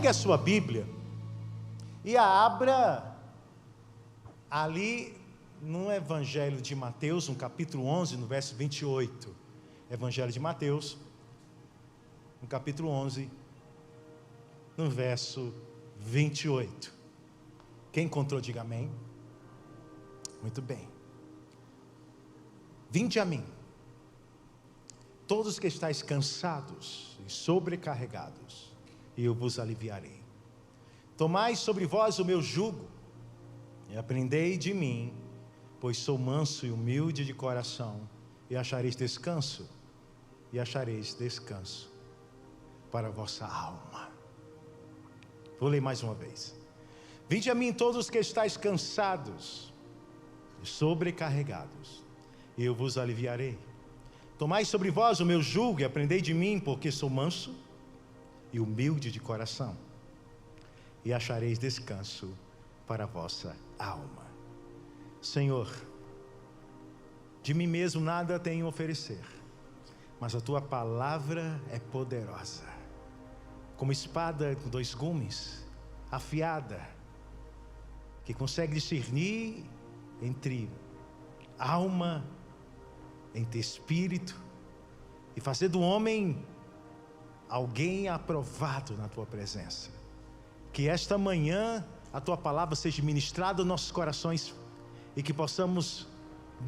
Pegue a sua Bíblia e a abra ali no Evangelho de Mateus, no capítulo 11, no verso 28. Evangelho de Mateus, no capítulo 11, no verso 28. Quem encontrou, diga amém. Muito bem. Vinde a mim, todos que estáis cansados e sobrecarregados, e eu vos aliviarei. Tomai sobre vós o meu jugo, e aprendei de mim, pois sou manso e humilde de coração, e achareis descanso para a vossa alma. Vou ler mais uma vez. Vinde a mim todos que estáis cansados e sobrecarregados, e eu vos aliviarei. Tomai sobre vós o meu jugo e aprendei de mim, porque sou manso e humilde de coração, e achareis descanso para a vossa alma. Senhor, de mim mesmo nada tenho a oferecer, mas a tua palavra é poderosa, como espada com dois gumes, afiada, que consegue discernir entre alma, entre espírito, e fazer do homem alguém aprovado na tua presença. Que esta manhã a tua palavra seja ministrada aos nossos corações, e que possamos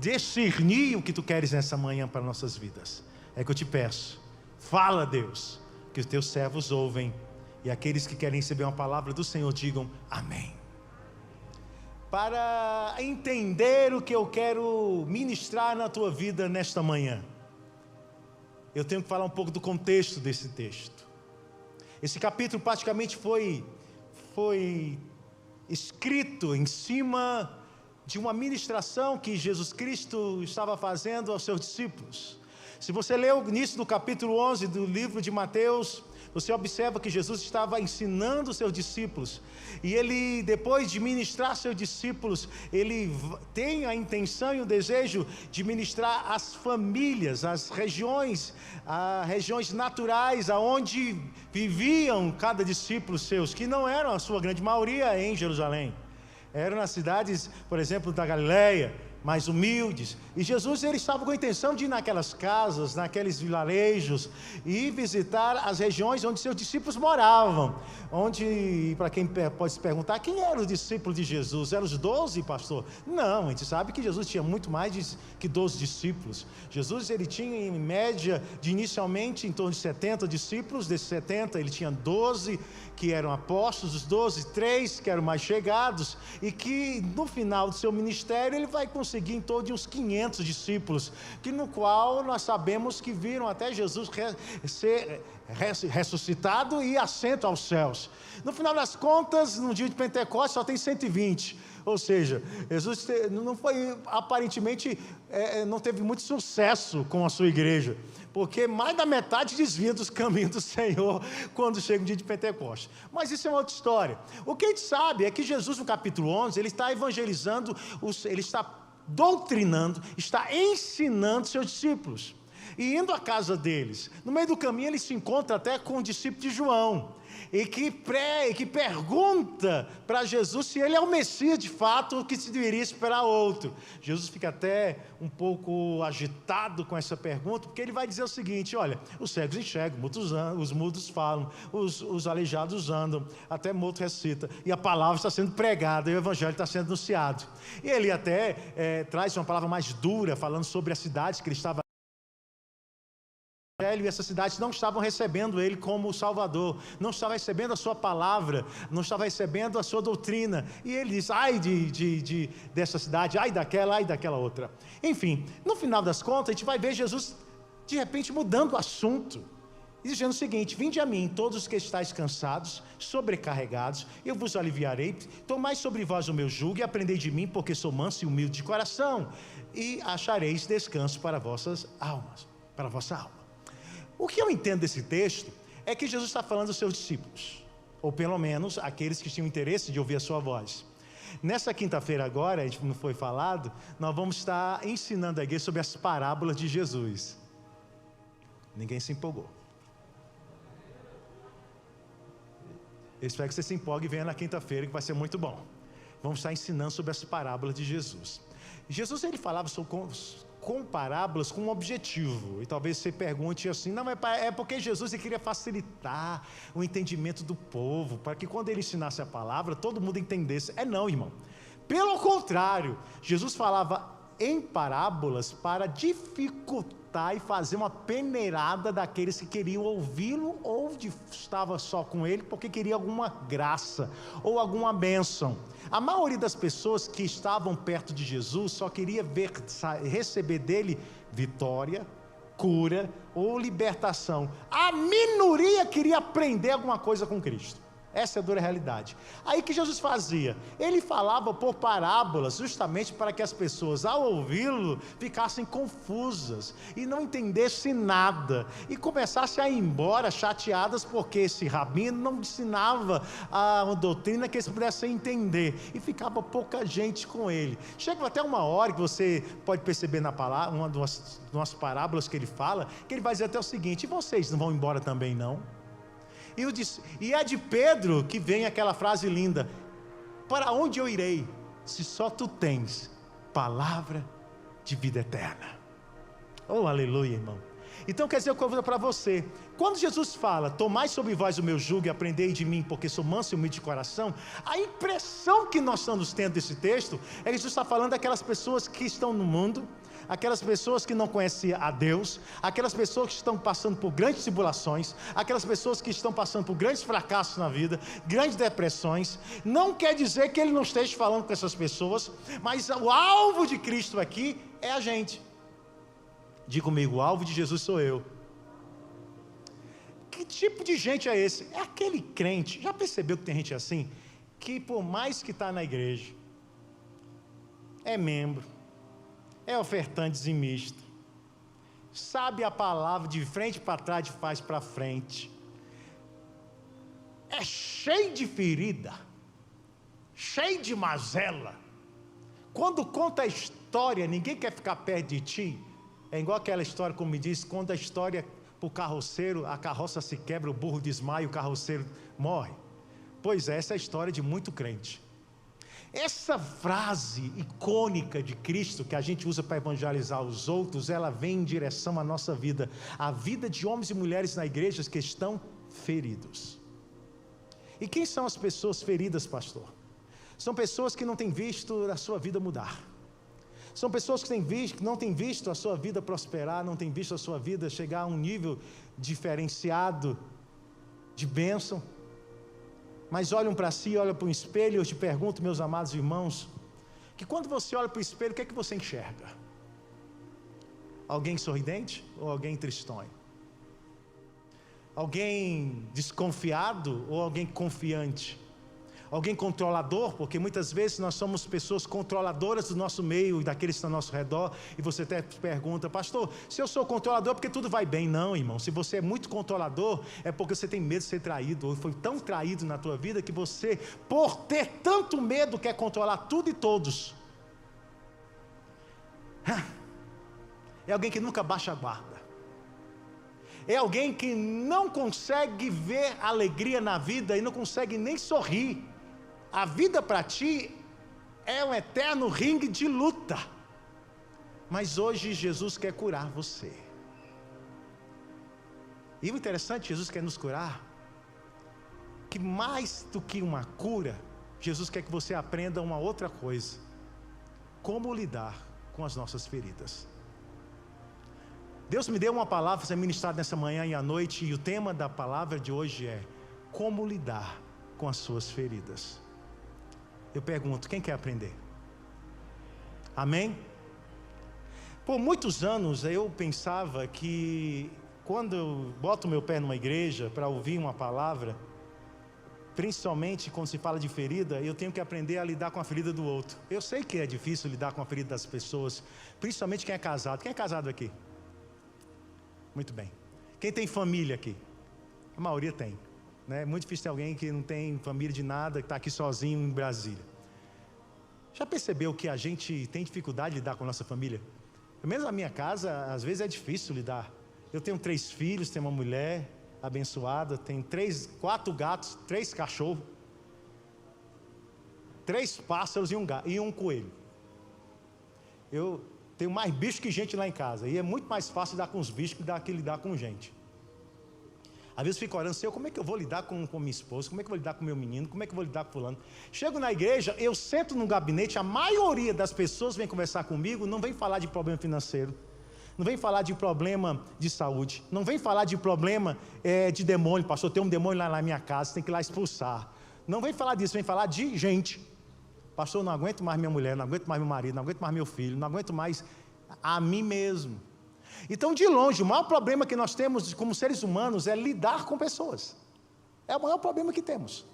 discernir o que tu queres nessa manhã para nossas vidas. É que eu te peço, fala, Deus, que os teus servos ouvem, e aqueles que querem receber uma palavra do Senhor digam amém. Para entender o que eu quero ministrar na tua vida nesta manhã, eu tenho que falar um pouco do contexto desse texto. Esse capítulo praticamente foi escrito em cima de uma ministração que Jesus Cristo estava fazendo aos seus discípulos. Se você ler o início do capítulo 11 do livro de Mateus, você observa que Jesus estava ensinando os seus discípulos, e ele, depois de ministrar seus discípulos, ele tem a intenção e o desejo de ministrar as famílias, as regiões naturais, aonde viviam cada discípulo seus, que não eram a sua grande maioria em Jerusalém, eram nas cidades, por exemplo, da Galileia, mais humildes, e Jesus ele estava com a intenção de ir naquelas casas, naqueles vilarejos, e visitar as regiões onde seus discípulos moravam, onde, para quem pode se perguntar, quem eram os discípulos de Jesus? Eram os 12, pastor? Não, a gente sabe que Jesus tinha muito mais que 12 discípulos. Jesus ele tinha em média, inicialmente em torno de 70 discípulos. Desses 70 ele tinha 12 que eram apóstolos, os 12, 3 que eram mais chegados, e que no final do seu ministério ele vai conseguir em torno de uns 500 discípulos, que no qual nós sabemos que viram até Jesus ser ressuscitado e assento aos céus. No final das contas, no dia de Pentecostes só tem 120, ou seja, Jesus não foi, aparentemente, não teve muito sucesso com a sua igreja, porque mais da metade desvia dos caminhos do Senhor quando chega o dia de Pentecostes. Mas isso é uma outra história. O que a gente sabe é que Jesus, no capítulo 11, ele está evangelizando, ele está doutrinando, está ensinando seus discípulos, e indo à casa deles. No meio do caminho ele se encontra até com o discípulo de João, e que pergunta para Jesus se ele é o Messias de fato, ou que se deveria esperar outro. Jesus fica até um pouco agitado com essa pergunta, porque ele vai dizer o seguinte: olha, os cegos enxergam, os mudos falam, os aleijados andam, até morto ressuscita, e a palavra está sendo pregada, e o evangelho está sendo anunciado. E ele até traz uma palavra mais dura, falando sobre as cidades que ele estava, e essas cidades não estavam recebendo ele como Salvador, não estavam recebendo a sua palavra, não estavam recebendo a sua doutrina, e ele diz: ai dessa cidade, ai daquela outra. Enfim, no final das contas a gente vai ver Jesus de repente mudando o assunto, e dizendo o seguinte: vinde a mim todos os que estáis cansados, sobrecarregados, eu vos aliviarei. Tomai sobre vós o meu jugo e aprendei de mim, porque sou manso e humilde de coração, e achareis descanso para vossas almas, para a vossa alma. O que eu entendo desse texto é que Jesus está falando aos seus discípulos, ou pelo menos aqueles que tinham interesse de ouvir a sua voz. Nessa quinta-feira agora, a gente não foi falado, nós vamos estar ensinando a igreja sobre as parábolas de Jesus. Ninguém se empolgou. Eu espero que você se empolgue e venha na quinta-feira, que vai ser muito bom. Vamos estar ensinando sobre as parábolas de Jesus. Jesus, ele falava com parábolas com um objetivo. E talvez você pergunte assim, não, é porque Jesus ele queria facilitar o entendimento do povo, para que quando ele ensinasse a palavra, todo mundo entendesse. Não, irmão. Pelo contrário, Jesus falava em parábolas para dificultar e fazer uma peneirada daqueles que queriam ouvi-lo ou estava só com ele porque queria alguma graça ou alguma bênção. A maioria das pessoas que estavam perto de Jesus só queria receber dele vitória, cura ou libertação. A minoria queria aprender alguma coisa com Cristo. Essa é a dura realidade. Aí o que Jesus fazia? Ele falava por parábolas, justamente para que as pessoas, ao ouvi-lo, ficassem confusas e não entendessem nada e começassem a ir embora chateadas porque esse rabino não ensinava a doutrina que eles pudessem entender e ficava pouca gente com ele. Chega até uma hora que você pode perceber na palavra, uma das parábolas que ele fala, que ele vai dizer até o seguinte: e vocês não vão embora também não? E é de Pedro que vem aquela frase linda: para onde eu irei, se só tu tens palavra de vida eterna? Oh, aleluia, irmão. Então quer dizer, eu convido para você, quando Jesus fala, tomai sobre vós o meu jugo e aprendei de mim, porque sou manso e humilde de coração, a impressão que nós estamos tendo desse texto, é que Jesus está falando daquelas pessoas que estão no mundo, aquelas pessoas que não conhecem a Deus, aquelas pessoas que estão passando por grandes tribulações, aquelas pessoas que estão passando por grandes fracassos na vida, grandes depressões. Não quer dizer que ele não esteja falando com essas pessoas, mas o alvo de Cristo aqui é a gente. Diga comigo, o alvo de Jesus sou eu. Que tipo de gente é esse? É aquele crente, já percebeu que tem gente assim? Que por mais que está na igreja, é membro, é ofertante dizimista, sabe a palavra de frente para trás, de trás para frente, é cheio de ferida, cheio de mazela. Quando conta a história, ninguém quer ficar perto de ti. É igual aquela história, como me diz, conta a história para o carroceiro, a carroça se quebra, o burro desmaia, o carroceiro morre. Pois é, essa é a história de muito crente. Essa frase icônica de Cristo, que a gente usa para evangelizar os outros, ela vem em direção à nossa vida, a vida de homens e mulheres na igreja que estão feridos. E quem são as pessoas feridas, pastor? São pessoas que não têm visto a sua vida mudar. São pessoas que não têm visto a sua vida prosperar, não têm visto a sua vida chegar a um nível diferenciado de bênção. Mas olham para si, olham para o espelho, e eu te pergunto, meus amados irmãos, que quando você olha para o espelho, o que é que você enxerga? Alguém sorridente ou alguém tristonho? Alguém desconfiado ou alguém confiante? Alguém controlador, porque muitas vezes nós somos pessoas controladoras do nosso meio e daqueles que estão ao nosso redor, e você até pergunta, pastor, se eu sou controlador é porque tudo vai bem. Não, irmão, se você é muito controlador, é porque você tem medo de ser traído, ou foi tão traído na tua vida, que você, por ter tanto medo, quer controlar tudo e todos. É alguém que nunca baixa a guarda. É alguém que não consegue ver alegria na vida e não consegue nem sorrir. A vida para ti é um eterno ringue de luta. Mas hoje Jesus quer curar você. E o interessante, Jesus quer nos curar, que mais do que uma cura, Jesus quer que você aprenda uma outra coisa: como lidar com as nossas feridas. Deus me deu uma palavra para ser ministrada nessa manhã e à noite, e o tema da palavra de hoje é como lidar com as suas feridas. Eu pergunto, quem quer aprender? Amém? Por muitos anos eu pensava que quando eu boto meu pé numa igreja para ouvir uma palavra, principalmente quando se fala de ferida, eu tenho que aprender a lidar com a ferida do outro. Eu sei que é difícil lidar com a ferida das pessoas, principalmente quem é casado. Quem é casado aqui? Muito bem. Quem tem família aqui? A maioria tem, né? É muito difícil ter alguém que não tem família de nada, que está aqui sozinho em Brasília. Já percebeu que a gente tem dificuldade de lidar com a nossa família? Pelo menos na minha casa, às vezes é difícil lidar. Eu tenho 3 filhos, tenho uma mulher, abençoada, tem 4 gatos, 3 cachorros, 3 pássaros e um coelho. Eu tenho mais bicho que gente lá em casa, e é muito mais fácil lidar com os bichos que lidar com gente. Às vezes eu fico orando, Senhor, como é que eu vou lidar com minha esposa? Como é que eu vou lidar com meu menino? Como é que eu vou lidar com fulano? Chego na igreja, eu sento num gabinete, a maioria das pessoas vem conversar comigo, não vem falar de problema financeiro, não vem falar de problema de saúde, não vem falar de problema de demônio, pastor, tem um demônio lá na minha casa, tem que ir lá expulsar. Não vem falar disso, vem falar de gente. Pastor, não aguento mais minha mulher, não aguento mais meu marido, não aguento mais meu filho, não aguento mais a mim mesmo. Então, de longe, o maior problema que nós temos como seres humanos é lidar com pessoas. É o maior problema que temos.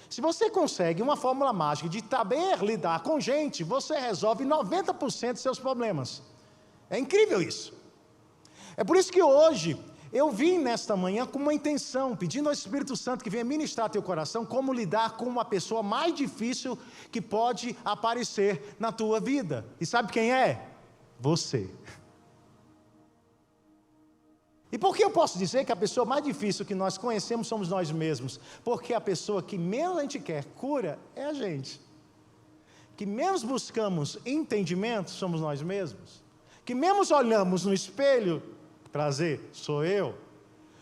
Se você consegue uma fórmula mágica de saber lidar com gente, você resolve 90% dos seus problemas. É incrível isso. É por isso que hoje eu vim nesta manhã com uma intenção, pedindo ao Espírito Santo que venha ministrar teu coração, como lidar com uma pessoa mais difícil que pode aparecer na tua vida. E sabe quem é? Você. E por que eu posso dizer que a pessoa mais difícil que nós conhecemos somos nós mesmos? Porque a pessoa que menos a gente quer cura é a gente. Que menos buscamos entendimento somos nós mesmos. Que menos olhamos no espelho, prazer, sou eu.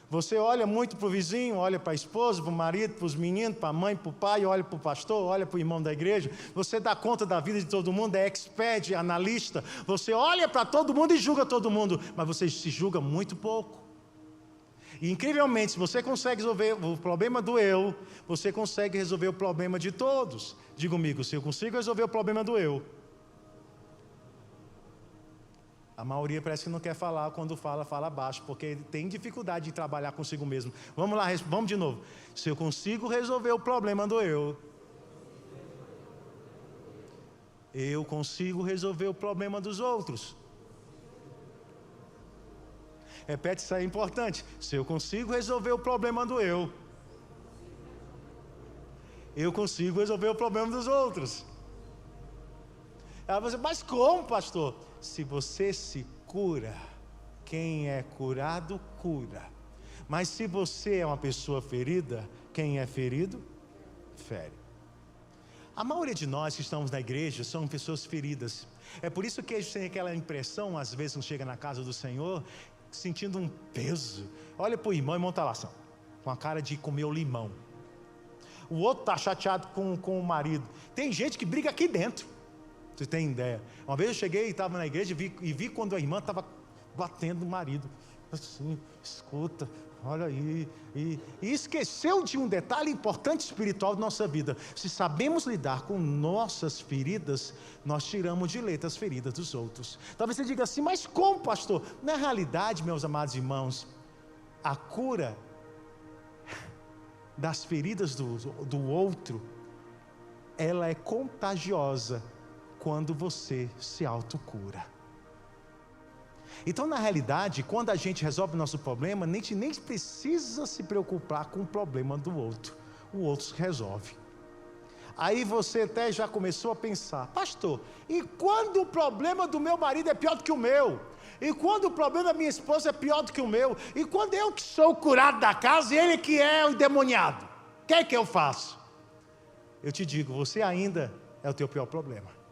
Você olha muito para o vizinho, olha para a esposa, para o marido, para os meninos, para a mãe, para o pai, olha para o pastor, olha para o irmão da igreja. Você dá conta da vida de todo mundo, é expert, é analista. Você olha para todo mundo e julga todo mundo, mas você se julga muito pouco. E incrivelmente, se você consegue resolver o problema do eu, você consegue resolver o problema de todos. Diga comigo, se eu consigo resolver o problema do eu. A maioria parece que não quer falar, quando fala baixo, porque tem dificuldade de trabalhar consigo mesmo. Vamos lá, vamos de novo. Se eu consigo resolver o problema do eu consigo resolver o problema dos outros. Repete, isso aí é importante. Se eu consigo resolver o problema do eu consigo resolver o problema dos outros. Aí você, mas como, pastor? Se você se cura, quem é curado, cura. Mas se você é uma pessoa ferida, quem é ferido, fere. A maioria de nós que estamos na igreja são pessoas feridas. É por isso que a gente tem aquela impressão, às vezes, quando chega na casa do Senhor, sentindo um peso. Olha para o irmão está lá, com a cara de comer o limão. O outro está chateado com o marido. Tem gente que briga aqui dentro. Você tem ideia? Uma vez eu cheguei e estava na igreja e vi quando a irmã estava batendo no marido. Assim, escuta, olha aí. E esqueceu de um detalhe importante espiritual da nossa vida. Se sabemos lidar com nossas feridas, nós tiramos de letra as feridas dos outros. Talvez você diga assim, mas como, pastor? Na realidade, meus amados irmãos, a cura das feridas do outro, ela é contagiosa quando você se autocura. Então, na realidade, quando a gente resolve o nosso problema, a gente nem precisa se preocupar com o problema do outro. O outro se resolve. Aí você até já começou a pensar, pastor, e quando o problema do meu marido é pior do que o meu? E quando o problema da minha esposa é pior do que o meu? E quando eu que sou o curado da casa e ele que é o endemoniado? O que é que eu faço? Eu te digo, você ainda é o teu pior problema.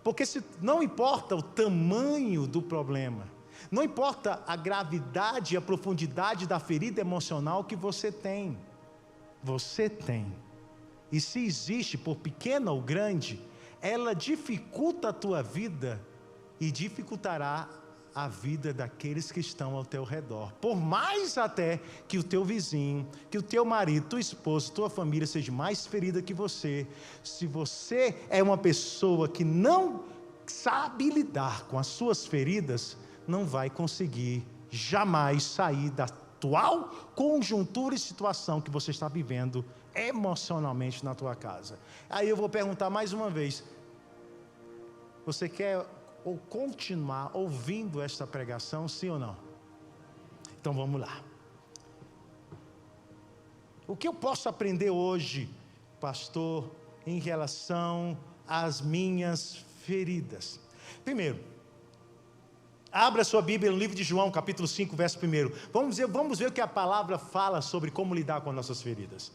Porque não importa o tamanho do problema, não importa a gravidade e a profundidade da ferida emocional que você tem. E se existe, por pequena ou grande, ela dificulta a tua vida e dificultará a vida daqueles que estão ao teu redor. Por mais até que o teu vizinho, que o teu marido, tua esposa, tua família seja mais ferida que você, se você é uma pessoa que não sabe lidar com as suas feridas, não vai conseguir jamais sair da atual conjuntura e situação que você está vivendo emocionalmente na tua casa. Aí eu vou perguntar mais uma vez, você quer ou continuar ouvindo esta pregação, sim ou não? Então vamos lá. O que eu posso aprender hoje, pastor, em relação às minhas feridas? Primeiro, Abra sua Bíblia no livro de João, capítulo 5, verso 1. Vamos ver o que a palavra fala sobre como lidar com as nossas feridas.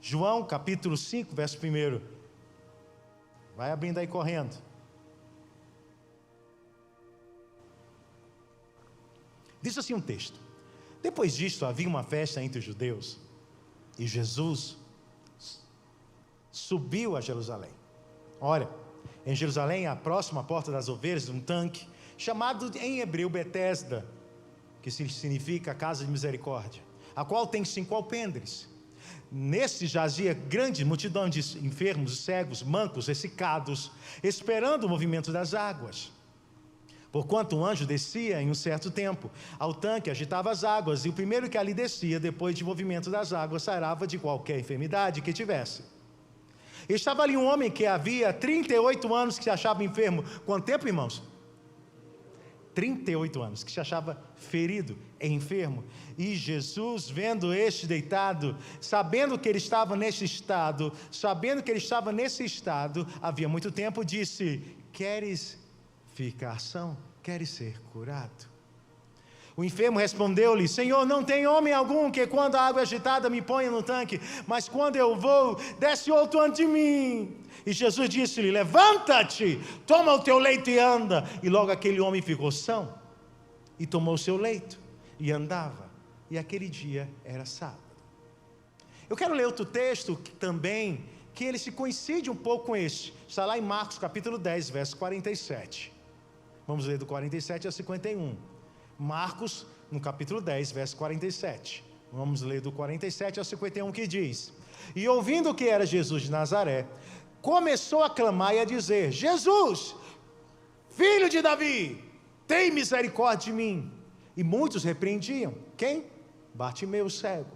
João, capítulo 5, verso 1. Vai abrindo aí correndo. Diz assim um texto: depois disto havia uma festa entre os judeus, e Jesus subiu a Jerusalém. Ora, em Jerusalém, à próxima porta das ovelhas, um tanque, chamado em hebreu Betesda, que significa casa de misericórdia, a qual tem 5 alpendres. Neste jazia grande multidão de enfermos, cegos, mancos, ressecados, esperando o movimento das águas. Porquanto um anjo descia em um certo tempo ao tanque, agitava as águas, e o primeiro que ali descia, depois de movimento das águas, sarava de qualquer enfermidade que tivesse. Estava ali um homem que havia 38 anos que se achava enfermo. Quanto tempo, irmãos? 38 anos, que se achava ferido, enfermo. E Jesus, vendo este deitado, sabendo que ele estava nesse estado, havia muito tempo, disse: queres ficar são? Queres ser curado? O enfermo respondeu-lhe: Senhor, não tem homem algum que quando a água é agitada me ponha no tanque, mas quando eu vou, desce outro antes de mim. E Jesus disse-lhe: levanta-te, toma o teu leito e anda. E logo aquele homem ficou são, e tomou o seu leito, e andava. E aquele dia era sábado. Eu quero ler outro texto que ele se coincide um pouco com este. Está lá em Marcos capítulo 10, verso 47. Vamos ler do 47 a 51. Marcos, no capítulo 10, verso 47. Vamos ler do 47 ao 51, que diz: e ouvindo que era Jesus de Nazaré, começou a clamar e a dizer: Jesus, filho de Davi, tem misericórdia de mim. E muitos repreendiam. Quem? Bartimeu, cego,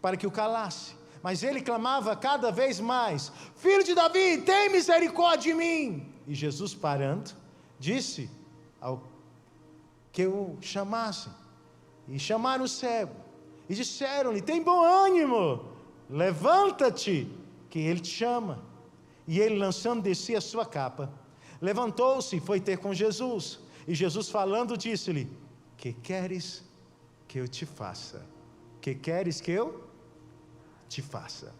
para que o calasse. Mas ele clamava cada vez mais: filho de Davi, tem misericórdia de mim. E Jesus, parando, disse ao que o chamassem. E chamaram o cego, e disseram-lhe: tem bom ânimo, levanta-te, que ele te chama. E ele, lançando de si a sua capa, levantou-se e foi ter com Jesus. E Jesus, falando, disse-lhe: que queres que eu te faça? Que queres que eu te faça?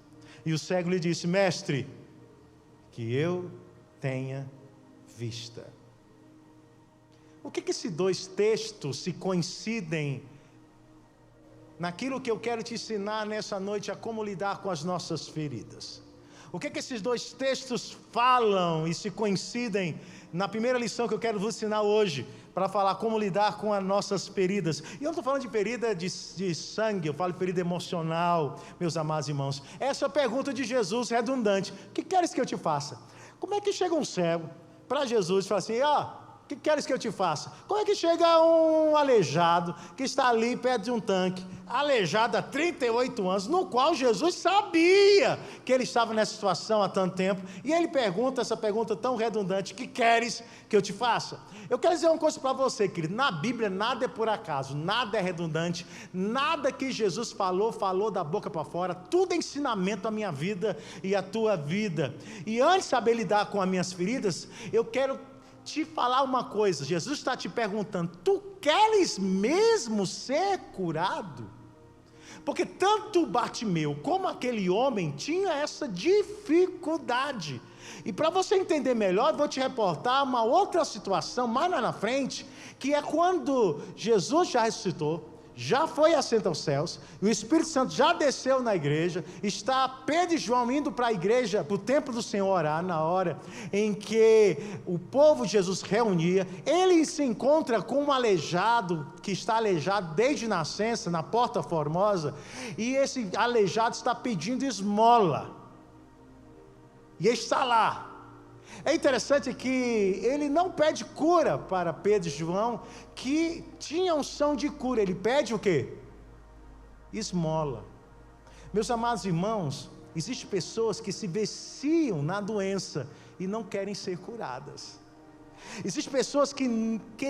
E o cego lhe disse: mestre, que eu tenha vista. O que esses dois textos se coincidem naquilo que eu quero te ensinar nessa noite, a como lidar com as nossas feridas? O que esses dois textos falam e se coincidem na primeira lição que eu quero vos ensinar hoje, para falar como lidar com as nossas feridas? E eu não estou falando de ferida de sangue, eu falo de ferida emocional, meus amados irmãos. Essa é a pergunta de Jesus redundante: o que queres que eu te faça? Como é que chega um cego para Jesus e fala assim: o que queres que eu te faça? Como é que chega um aleijado que está ali perto de um tanque, aleijado há 38 anos, no qual Jesus sabia que ele estava nessa situação há tanto tempo, e ele pergunta essa pergunta tão redundante: que queres que eu te faça? Eu quero dizer uma coisa para você, querido: na Bíblia nada é por acaso, nada é redundante, nada que Jesus falou da boca para fora, tudo é ensinamento à minha vida e à tua vida. E antes de saber lidar com as minhas feridas, eu quero te falar uma coisa. Jesus está te perguntando: tu queres mesmo ser curado? Porque tanto Bartimeu como aquele homem tinha essa dificuldade. E para você entender melhor, vou te reportar uma outra situação mais lá na frente, que é quando Jesus já ressuscitou, já foi assento aos céus, e o Espírito Santo já desceu na igreja. Está Pedro e João indo para a igreja, para o templo do Senhor orar, na hora em que o povo de Jesus reunia. Ele se encontra com um aleijado, que está aleijado desde nascença, na Porta Formosa, e esse aleijado está pedindo esmola, e está lá. É interessante que ele não pede cura para Pedro e João, que tinham unção de cura. Ele pede o quê? Esmola. Meus amados irmãos, existem pessoas que se viciam na doença e não querem ser curadas. Existem pessoas que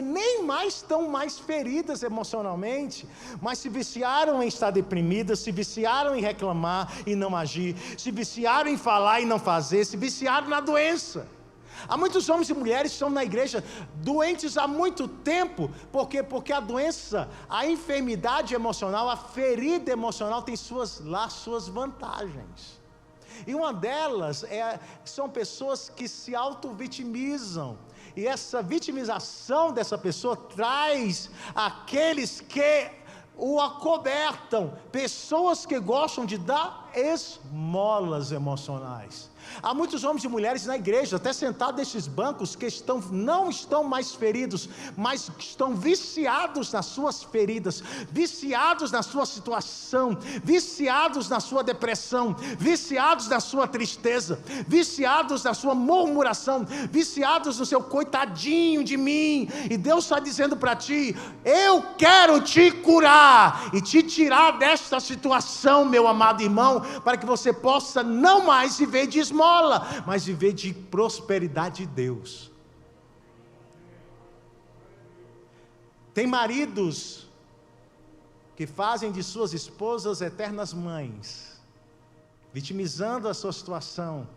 nem mais estão mais feridas emocionalmente, mas se viciaram em estar deprimidas, se viciaram em reclamar e não agir, se viciaram em falar e não fazer, se viciaram na doença. Há muitos homens e mulheres que estão na igreja doentes há muito tempo. Por quê? Porque a doença, a enfermidade emocional, a ferida emocional tem suas vantagens. E uma delas são pessoas que se auto-vitimizam. E essa vitimização dessa pessoa traz aqueles que o acobertam, pessoas que gostam de dar esmolas emocionais. Há muitos homens e mulheres na igreja, até sentados nesses bancos, que não estão mais feridos, mas estão viciados nas suas feridas, viciados na sua situação, viciados na sua depressão, viciados na sua tristeza, viciados na sua murmuração, viciados no seu coitadinho de mim. E Deus está dizendo para ti: eu quero te curar e te tirar desta situação, meu amado irmão, para que você possa não mais viver de esmola, mas viver de prosperidade de Deus. Tem maridos que fazem de suas esposas eternas mães, vitimizando a sua situação,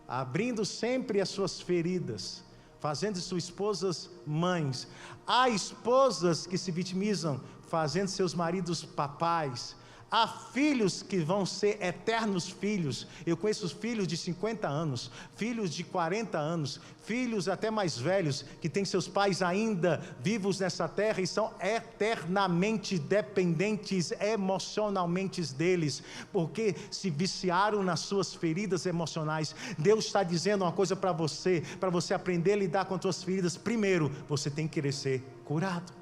abrindo sempre as suas feridas, fazendo de suas esposas mães. Há esposas que se vitimizam, fazendo seus maridos papais. Há filhos que vão ser eternos filhos. Eu conheço filhos de 50 anos, filhos de 40 anos, filhos até mais velhos, que têm seus pais ainda vivos nessa terra e são eternamente dependentes emocionalmente deles, porque se viciaram nas suas feridas emocionais. Deus está dizendo uma coisa para você aprender a lidar com as suas feridas. Primeiro, você tem que querer ser curado.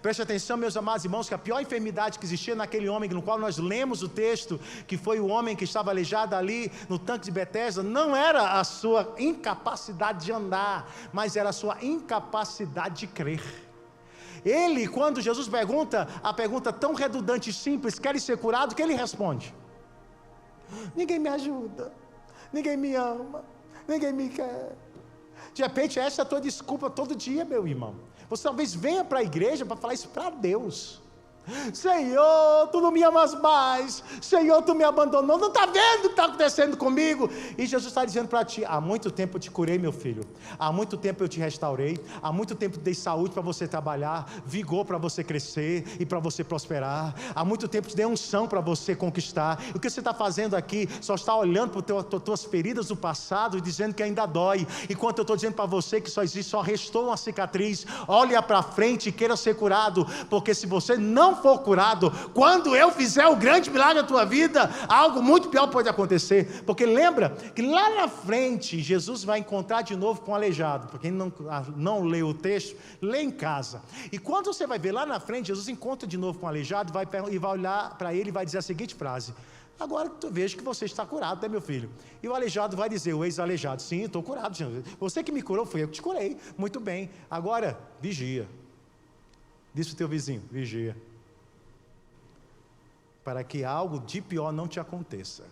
Preste atenção, meus amados irmãos, que a pior enfermidade que existia naquele homem, no qual nós lemos o texto, que foi o homem que estava aleijado ali no tanque de Betesda, não era a sua incapacidade de andar, mas era a sua incapacidade de crer. Ele, quando Jesus pergunta a pergunta tão redundante e simples: quer ser curado? Que ele responde: ninguém me ajuda, ninguém me ama, ninguém me quer. De repente essa é a tua desculpa todo dia, meu irmão. Você talvez venha para a igreja para falar isso para Deus: Senhor, tu não me amas mais, Senhor, tu me abandonou, não está vendo o que está acontecendo comigo? E Jesus está dizendo para ti: há muito tempo eu te curei, meu filho, há muito tempo eu te restaurei, há muito tempo eu dei saúde para você trabalhar, vigor para você crescer e para você prosperar, há muito tempo eu te dei unção para você conquistar. O que você está fazendo aqui só está olhando para as tuas feridas do passado e dizendo que ainda dói, enquanto eu estou dizendo para você que só restou uma cicatriz. Olha para frente e queira ser curado, porque se você não for curado, quando eu fizer o grande milagre da tua vida, algo muito pior pode acontecer. Porque lembra que lá na frente Jesus vai encontrar de novo com o aleijado. Para quem não leu o texto, lê em casa. E quando você vai ver lá na frente, Jesus encontra de novo com o aleijado e vai olhar para ele e vai dizer a seguinte frase: agora eu vejo que você está curado, né, meu filho? E o aleijado vai dizer, o ex-aleijado: sim, estou curado, Jesus. Você que me curou, foi eu que te curei. Muito bem, agora vigia. Diz para o teu vizinho: vigia, para que algo de pior não te aconteça.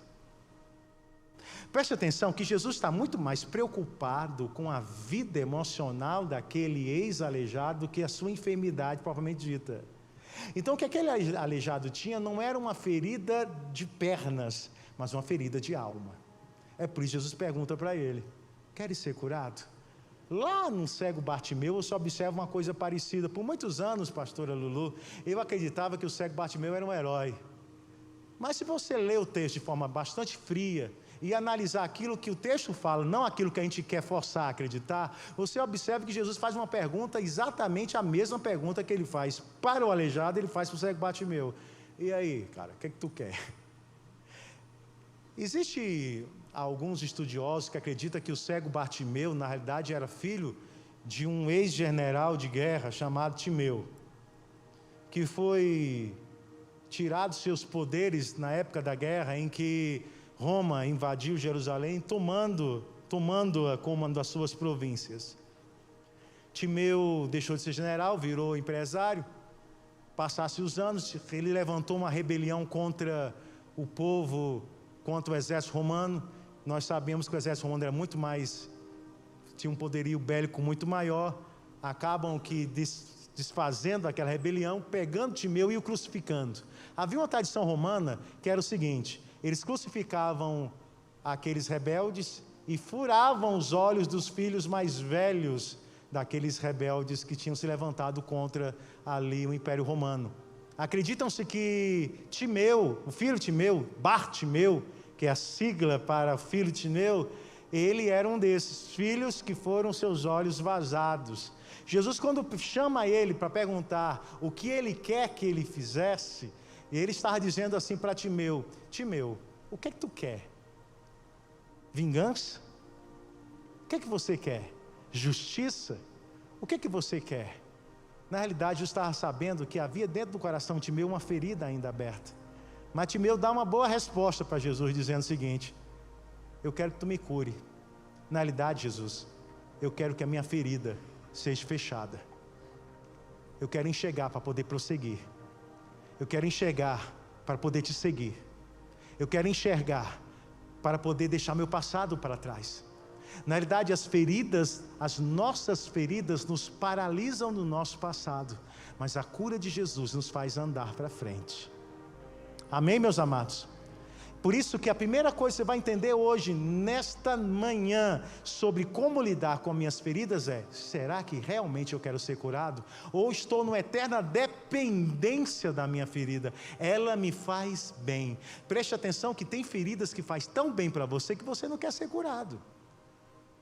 Preste atenção que Jesus está muito mais preocupado com a vida emocional daquele ex-aleijado do que a sua enfermidade propriamente dita. Então o que aquele aleijado tinha não era uma ferida de pernas, mas uma ferida de alma. É por isso que Jesus pergunta para ele: queres ser curado? Lá no cego Bartimeu eu só observo uma coisa parecida. Por muitos anos, pastora Lulu, eu acreditava que o cego Bartimeu era um herói. Mas se você ler o texto de forma bastante fria e analisar aquilo que o texto fala, não aquilo que a gente quer forçar a acreditar, você observa que Jesus faz uma pergunta, exatamente a mesma pergunta que ele faz para o aleijado, ele faz para o cego Bartimeu: e aí, cara, o que é que tu quer? Existe alguns estudiosos que acreditam que o cego Bartimeu, na realidade, era filho de um ex-general de guerra chamado Timeu, que foi tirado seus poderes na época da guerra em que Roma invadiu Jerusalém, tomando-a como uma das suas províncias. Timeu deixou de ser general, virou empresário. Passasse os anos, ele levantou uma rebelião contra o povo, contra o exército romano. Nós sabemos que o exército romano era muito mais, tinha um poderio bélico muito maior. Acabam que desfazendo aquela rebelião, pegando Timeu e o crucificando. Havia uma tradição romana que era o seguinte: eles crucificavam aqueles rebeldes e furavam os olhos dos filhos mais velhos daqueles rebeldes que tinham se levantado contra ali o Império Romano. Acreditam-se que Timeu, o filho Timeu, Bartimeu, que é a sigla para filho Timeu, ele era um desses filhos que foram seus olhos vazados. Jesus, quando chama ele para perguntar o que ele quer que ele fizesse, ele estava dizendo assim para Timeu: Timeu, o que é que tu quer? Vingança? O que é que você quer? Justiça? O que é que você quer? Na realidade, eu estava sabendo que havia dentro do coração de Timeu uma ferida ainda aberta. Mas Timeu dá uma boa resposta para Jesus, dizendo o seguinte: eu quero que tu me cure. Na realidade, Jesus, eu quero que a minha ferida seja fechada. Eu quero enxergar para poder prosseguir. Eu quero enxergar para poder te seguir. Eu quero enxergar para poder deixar meu passado para trás. Na realidade, as feridas, as nossas feridas nos paralisam no nosso passado, mas a cura de Jesus nos faz andar para frente. Amém, meus amados? Por isso que a primeira coisa que você vai entender hoje, nesta manhã, sobre como lidar com minhas feridas é: será que realmente eu quero ser curado? Ou estou numa eterna dependência da minha ferida? Ela me faz bem. Preste atenção que tem feridas que faz tão bem para você que você não quer ser curado.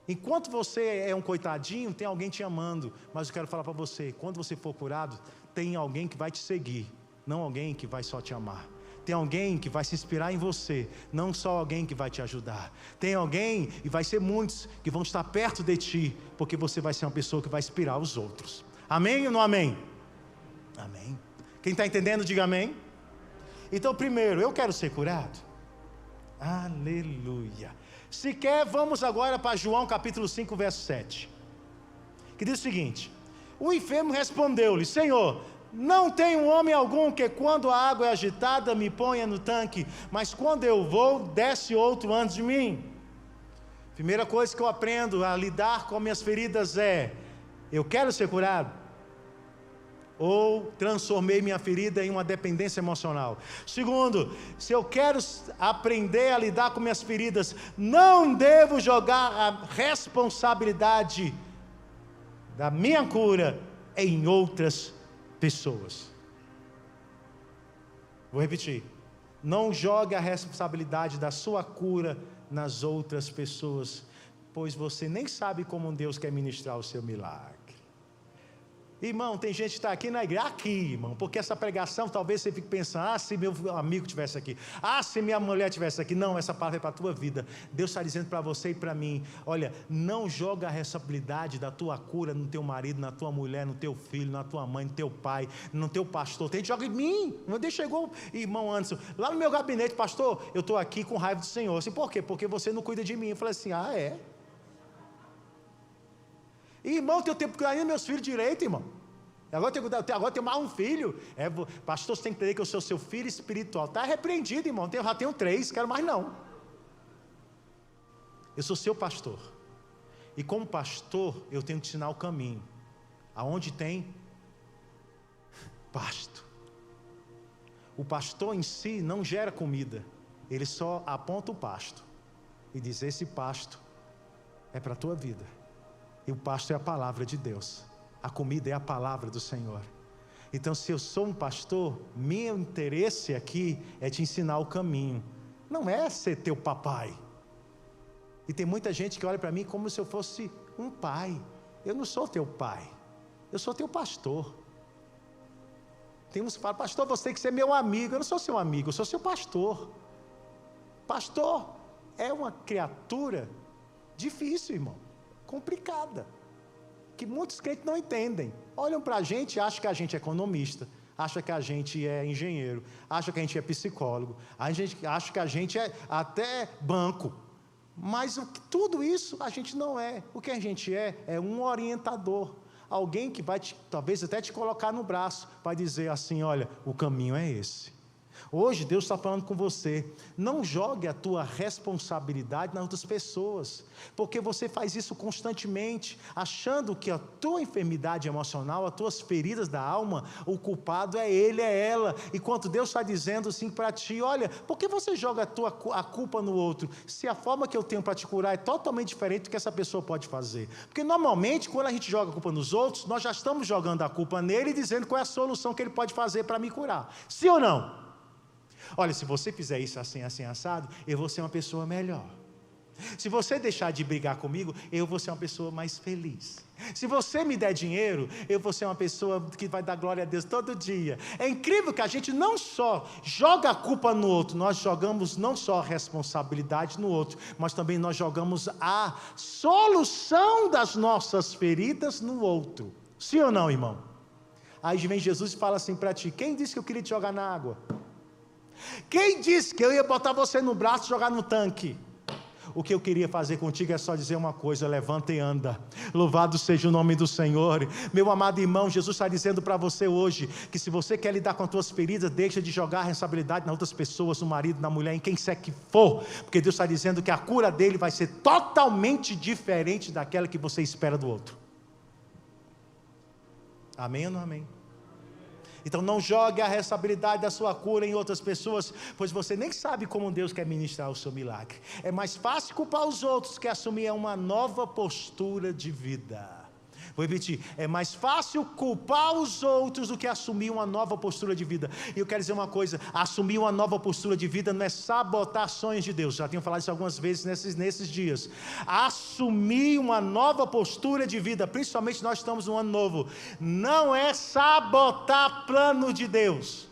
Enquanto você é um coitadinho, tem alguém te amando. Mas eu quero falar para você, quando você for curado, tem alguém que vai te seguir, não alguém que vai só te amar. Tem alguém que vai se inspirar em você, não só alguém que vai te ajudar. Tem alguém, e vai ser muitos, que vão estar perto de ti, porque você vai ser uma pessoa que vai inspirar os outros. Amém ou não amém? Amém. Quem está entendendo, diga amém. Então, primeiro, eu quero ser curado. Aleluia. Se quer, vamos agora para João capítulo 5, verso 7. Que diz o seguinte: o enfermo respondeu-lhe: Senhor, não tem homem algum que quando a água é agitada me ponha no tanque, mas quando eu vou, desce outro antes de mim. Primeira coisa que eu aprendo a lidar com minhas feridas é: eu quero ser curado? Ou transformei minha ferida em uma dependência emocional? Segundo, se eu quero aprender a lidar com minhas feridas, não devo jogar a responsabilidade da minha cura em outras pessoas. Vou repetir: não jogue a responsabilidade da sua cura nas outras pessoas, pois você nem sabe como Deus quer ministrar o seu milagre. Irmão, tem gente que está aqui na igreja, aqui, irmão, porque essa pregação, talvez você fique pensando: se meu amigo estivesse aqui, se minha mulher estivesse aqui. Não, essa palavra é para a tua vida. Deus está dizendo para você e para mim: olha, não joga a responsabilidade da tua cura no teu marido, na tua mulher, no teu filho, na tua mãe, no teu pai, no teu pastor. Tem gente que joga em mim. Meu Deus, chegou, irmão Anderson, lá no meu gabinete: pastor, eu estou aqui com raiva do Senhor. Assim, por quê? Porque você não cuida de mim. Eu falei assim: é? Irmão, tenho tempo de cuidar dos meus filhos direito, irmão. Agora tenho mais um filho. Pastor, você tem que entender que eu sou seu filho espiritual. Está repreendido, irmão. Eu já tenho 3, quero mais não. Eu sou seu pastor. E como pastor, eu tenho que te ensinar o caminho. Aonde tem pasto. O pastor em si não gera comida. Ele só aponta o pasto e diz: esse pasto é para a tua vida. E o pasto é a palavra de Deus. A comida é a palavra do Senhor. Então, se eu sou um pastor, meu interesse aqui é te ensinar o caminho. Não é ser teu papai. E tem muita gente que olha para mim como se eu fosse um pai. Eu não sou teu pai. Eu sou teu pastor. Tem uns que falam: pastor, você tem que ser meu amigo. Eu não sou seu amigo, eu sou seu pastor. Pastor é uma criatura difícil, irmão. Complicada, que muitos crentes não entendem. Olham para a gente e acham que a gente é economista, acham que a gente é engenheiro, acham que a gente é psicólogo, a gente acha que a gente é até banco. Mas tudo isso a gente não é. O que a gente é um orientador. Alguém que vai talvez até te colocar no braço, vai dizer assim: olha, o caminho é esse. Hoje Deus está falando com você, não jogue a tua responsabilidade nas outras pessoas, porque você faz isso constantemente, achando que a tua enfermidade emocional, as tuas feridas da alma, o culpado é ele, é ela, enquanto Deus está dizendo assim para ti, olha, por que você joga a culpa no outro, se a forma que eu tenho para te curar é totalmente diferente do que essa pessoa pode fazer? Porque normalmente quando a gente joga a culpa nos outros, nós já estamos jogando a culpa nele e dizendo qual é a solução que ele pode fazer para me curar, sim ou não? Olha, se você fizer isso assim, assim, assado, eu vou ser uma pessoa melhor. Se você deixar de brigar comigo, eu vou ser uma pessoa mais feliz. Se você me der dinheiro, eu vou ser uma pessoa que vai dar glória a Deus todo dia. É incrível que a gente não só joga a culpa no outro, nós jogamos não só a responsabilidade no outro, mas também nós jogamos a solução das nossas feridas no outro. Sim ou não, irmão? Aí vem Jesus e fala assim para ti, quem disse que eu queria te jogar na água? Quem disse que eu ia botar você no braço e jogar no tanque? O que eu queria fazer contigo é só dizer uma coisa, levanta e anda, louvado seja o nome do Senhor. Meu amado irmão, Jesus está dizendo para você hoje, que se você quer lidar com as tuas feridas, deixa de jogar a responsabilidade nas outras pessoas, no marido, na mulher, em quem quer que for, porque Deus está dizendo que a cura dele vai ser totalmente diferente daquela que você espera do outro. Amém ou não amém? Então não jogue a responsabilidade da sua cura em outras pessoas, pois você nem sabe como Deus quer ministrar o seu milagre. É mais fácil culpar os outros que assumir uma nova postura de vida. Vou repetir, é mais fácil culpar os outros do que assumir uma nova postura de vida. E eu quero dizer uma coisa, assumir uma nova postura de vida não é sabotar sonhos de Deus. Já tenho falado isso algumas vezes nesses dias. Assumir uma nova postura de vida, principalmente nós estamos num ano novo, não é sabotar plano de Deus.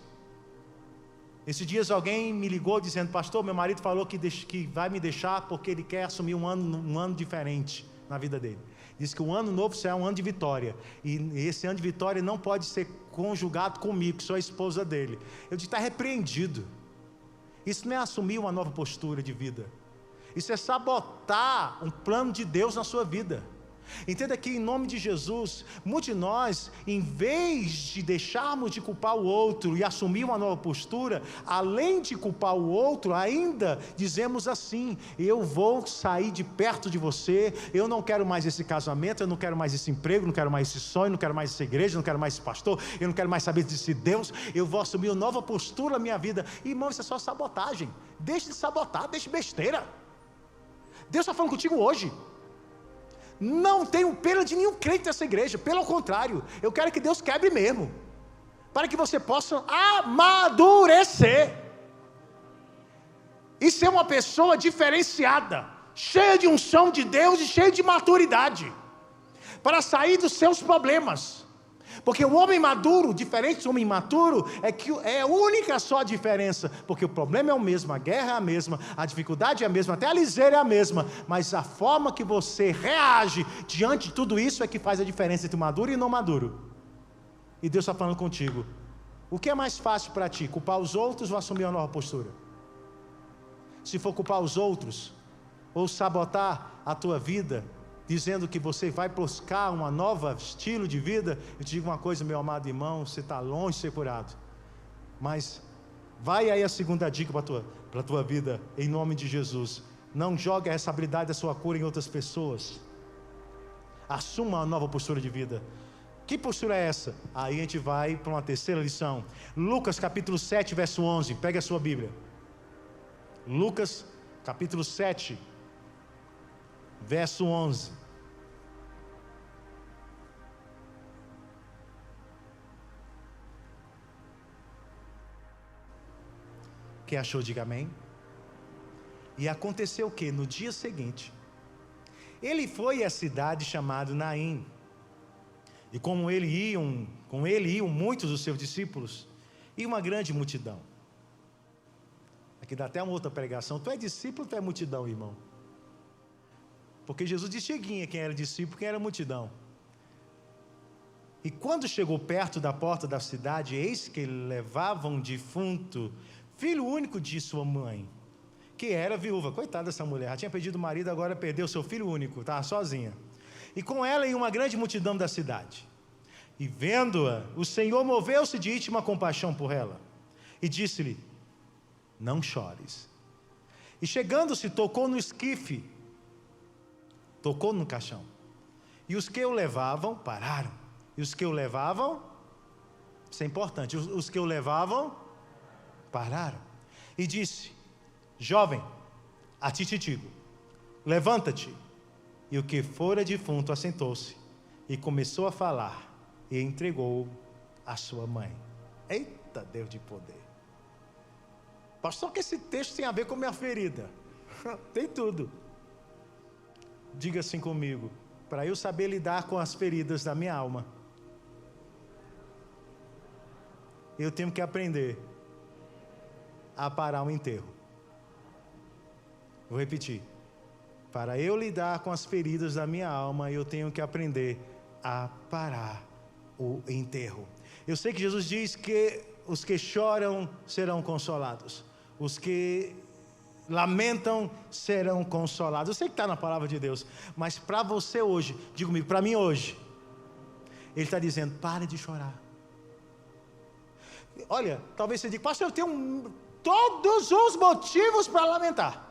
Esses dias alguém me ligou dizendo, pastor, meu marido falou que vai me deixar porque ele quer assumir um ano diferente na vida dele. Diz que o ano novo será um ano de vitória, e esse ano de vitória não pode ser conjugado comigo, que sou a esposa dele. Eu disse, está repreendido. Isso não é assumir uma nova postura de vida, isso é sabotar um plano de Deus na sua vida. Entenda que em nome de Jesus, muitos de nós, em vez de deixarmos de culpar o outro e assumir uma nova postura, além de culpar o outro, ainda dizemos assim, eu vou sair de perto de você, eu não quero mais esse casamento, eu não quero mais esse emprego, não quero mais esse sonho, não quero mais essa igreja, não quero mais esse pastor, eu não quero mais saber desse Deus, eu vou assumir uma nova postura na minha vida. Irmão, isso é só sabotagem. Deixe de sabotar, deixe besteira. Deus está falando contigo hoje. Não tenho pena de nenhum crente dessa igreja, pelo contrário, eu quero que Deus quebre mesmo, para que você possa amadurecer e ser uma pessoa diferenciada, cheia de unção de Deus e cheia de maturidade, para sair dos seus problemas. Porque o homem maduro, diferente do homem imaturo, é que é a única só diferença, porque o problema é o mesmo, a guerra é a mesma, a dificuldade é a mesma, até a liseira é a mesma, mas a forma que você reage diante de tudo isso é que faz a diferença entre maduro e não maduro. E Deus está falando contigo, o que é mais fácil para ti, culpar os outros ou assumir uma nova postura? Se for culpar os outros, ou sabotar a tua vida, dizendo que você vai buscar um novo estilo de vida, eu te digo uma coisa, meu amado irmão, você está longe de ser curado. Mas vai aí a segunda dica para a tua vida, em nome de Jesus. Não jogue a responsabilidade da sua cura em outras pessoas. Assuma uma nova postura de vida. Que postura é essa? Aí a gente vai para uma terceira lição. Lucas capítulo 7, verso 11. Pegue a sua Bíblia. Lucas capítulo 7, verso 11. Quem achou, diga amém. E aconteceu o que? No dia seguinte, ele foi à cidade chamada Naim, e com ele iam muitos dos seus discípulos, e uma grande multidão. Aqui dá até uma outra pregação, tu é discípulo ou tu é multidão, irmão? Porque Jesus distinguia quem era discípulo, quem era multidão. E quando chegou perto da porta da cidade, eis que ele levava um defunto, filho único de sua mãe, que era viúva. Coitada dessa mulher, já tinha perdido o marido, agora perdeu seu filho único, estava sozinha. E com ela ia uma grande multidão da cidade. E vendo-a, o Senhor moveu-se de íntima compaixão por ela. E disse-lhe, não chores. E chegando-se, tocou no esquife, tocou no caixão. E os que o levavam pararam. E os que o levavam, isso é importante, os que o levavam pararam. E disse: jovem, a ti te digo, levanta-te. E o que fora defunto assentou-se e começou a falar e entregou a sua mãe. Eita Deus de poder. Pastor, que esse texto tem a ver com minha ferida. Tem tudo. Diga assim comigo: para eu saber lidar com as feridas da minha alma, eu tenho que aprender a parar o enterro. Vou repetir. Para eu lidar com as feridas da minha alma, eu tenho que aprender a parar o enterro. Eu sei que Jesus diz que os que choram serão consolados. Os que lamentam serão consolados. Eu sei que está na palavra de Deus, mas para você hoje, diga comigo, para mim hoje, Ele está dizendo: pare de chorar. Olha, talvez você diga: pastor, eu tenho todos os motivos para lamentar.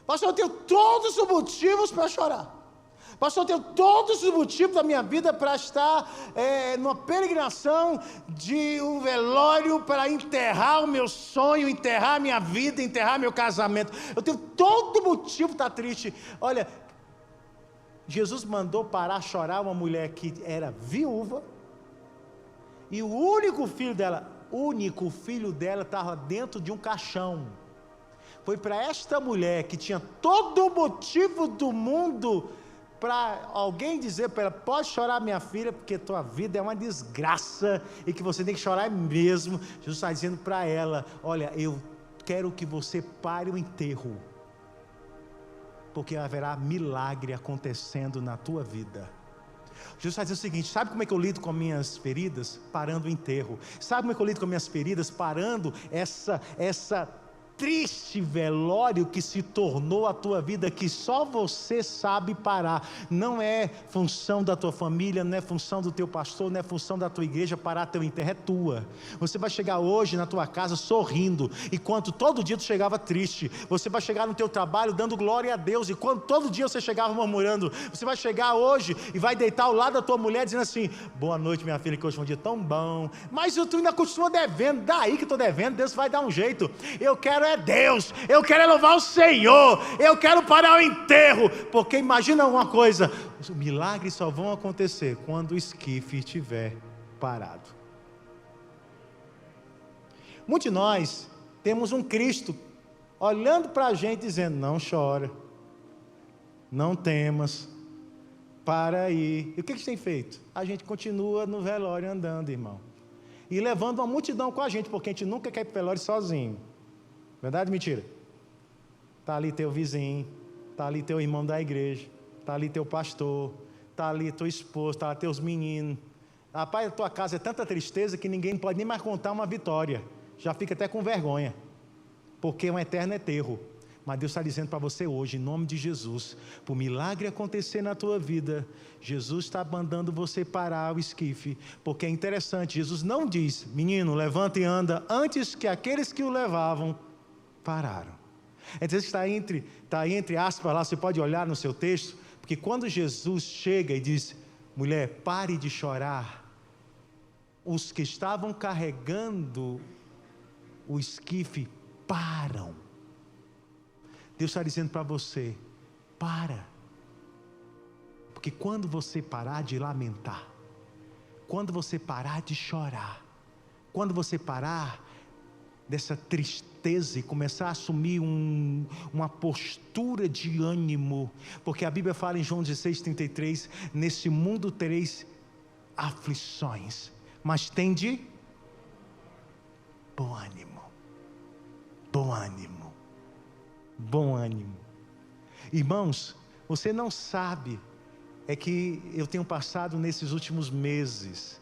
Pastor, eu tenho todos os motivos para chorar. Pastor, eu tenho todos os motivos da minha vida para estar numa peregrinação de um velório para enterrar o meu sonho, enterrar a minha vida, enterrar meu casamento. Eu tenho todo motivo para estar triste. Olha, Jesus mandou parar de chorar uma mulher que era viúva, e o único filho dela estava dentro de um caixão. Foi para esta mulher, que tinha todo o motivo do mundo, para alguém dizer para ela: pode chorar, minha filha, porque tua vida é uma desgraça e que você tem que chorar mesmo. Jesus está dizendo para ela: olha, eu quero que você pare o enterro, porque haverá milagre acontecendo na tua vida. Jesus está dizendo o seguinte: sabe como é que eu lido com minhas feridas? Parando o enterro. Sabe como é que eu lido com minhas feridas? Parando essa triste velório que se tornou a tua vida, que só você sabe parar. Não é função da tua família, não é função do teu pastor, não é função da tua igreja parar teu enterro, é tua. Você vai chegar hoje na tua casa sorrindo, enquanto todo dia tu chegava triste. Você vai chegar no teu trabalho dando glória a Deus, enquanto todo dia você chegava murmurando. Você vai chegar hoje e vai deitar ao lado da tua mulher dizendo assim: boa noite, minha filha, que hoje foi um dia tão bom. Mas tu ainda continua devendo. Daí que estou devendo, Deus vai dar um jeito. Eu quero Deus, eu quero louvar o Senhor, eu quero parar o enterro, porque imagina uma coisa: os milagres só vão acontecer quando o esquife estiver parado. Muitos de nós temos um Cristo olhando para a gente dizendo: não chora, não temas, para aí. E o que a gente tem feito? A gente continua no velório andando, irmão, e levando uma multidão com a gente, porque a gente nunca quer ir para o velório sozinho. Verdade ou mentira? Está ali teu vizinho, está ali teu irmão da igreja, está ali teu pastor, está ali tua esposa, está ali teus meninos. Rapaz, a tua casa é tanta tristeza que ninguém pode nem mais contar uma vitória. Já fica até com vergonha, porque é um eterno enterro. Mas Deus está dizendo para você hoje, em nome de Jesus, para o milagre acontecer na tua vida, Jesus está mandando você parar o esquife, porque é interessante, Jesus não diz: menino, levanta e anda, antes que aqueles que o levavam pararam. Então está entre aspas lá, você pode olhar no seu texto, porque quando Jesus chega e diz: mulher, pare de chorar, os que estavam carregando o esquife param. Deus está dizendo para você: para, porque quando você parar de lamentar, quando você parar de chorar, quando você parar dessa tristeza e começar a assumir uma postura de ânimo, porque a Bíblia fala em João 16:33, nesse mundo tereis aflições, mas tende bom ânimo, bom ânimo, bom ânimo. Irmãos, você não sabe, é que eu tenho passado nesses últimos meses,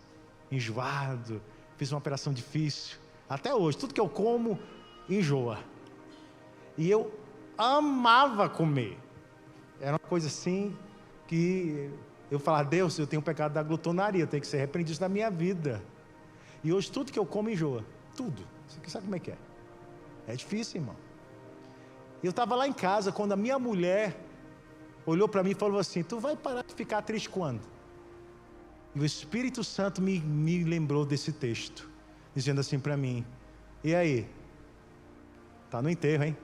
enjoado, fiz uma operação difícil, até hoje, tudo que eu como, enjoa. E eu amava comer. Era uma coisa assim, que eu falava: Deus, eu tenho o pecado da glutonaria, eu tenho que ser repreendido isso na minha vida. E hoje tudo que eu como enjoa. Tudo. Você sabe como é que é? É difícil, irmão. Eu estava lá em casa, quando a minha mulher olhou para mim e falou assim: tu vai parar de ficar triste quando? E o Espírito Santo me lembrou desse texto, dizendo assim para mim: e aí? Está no enterro, hein?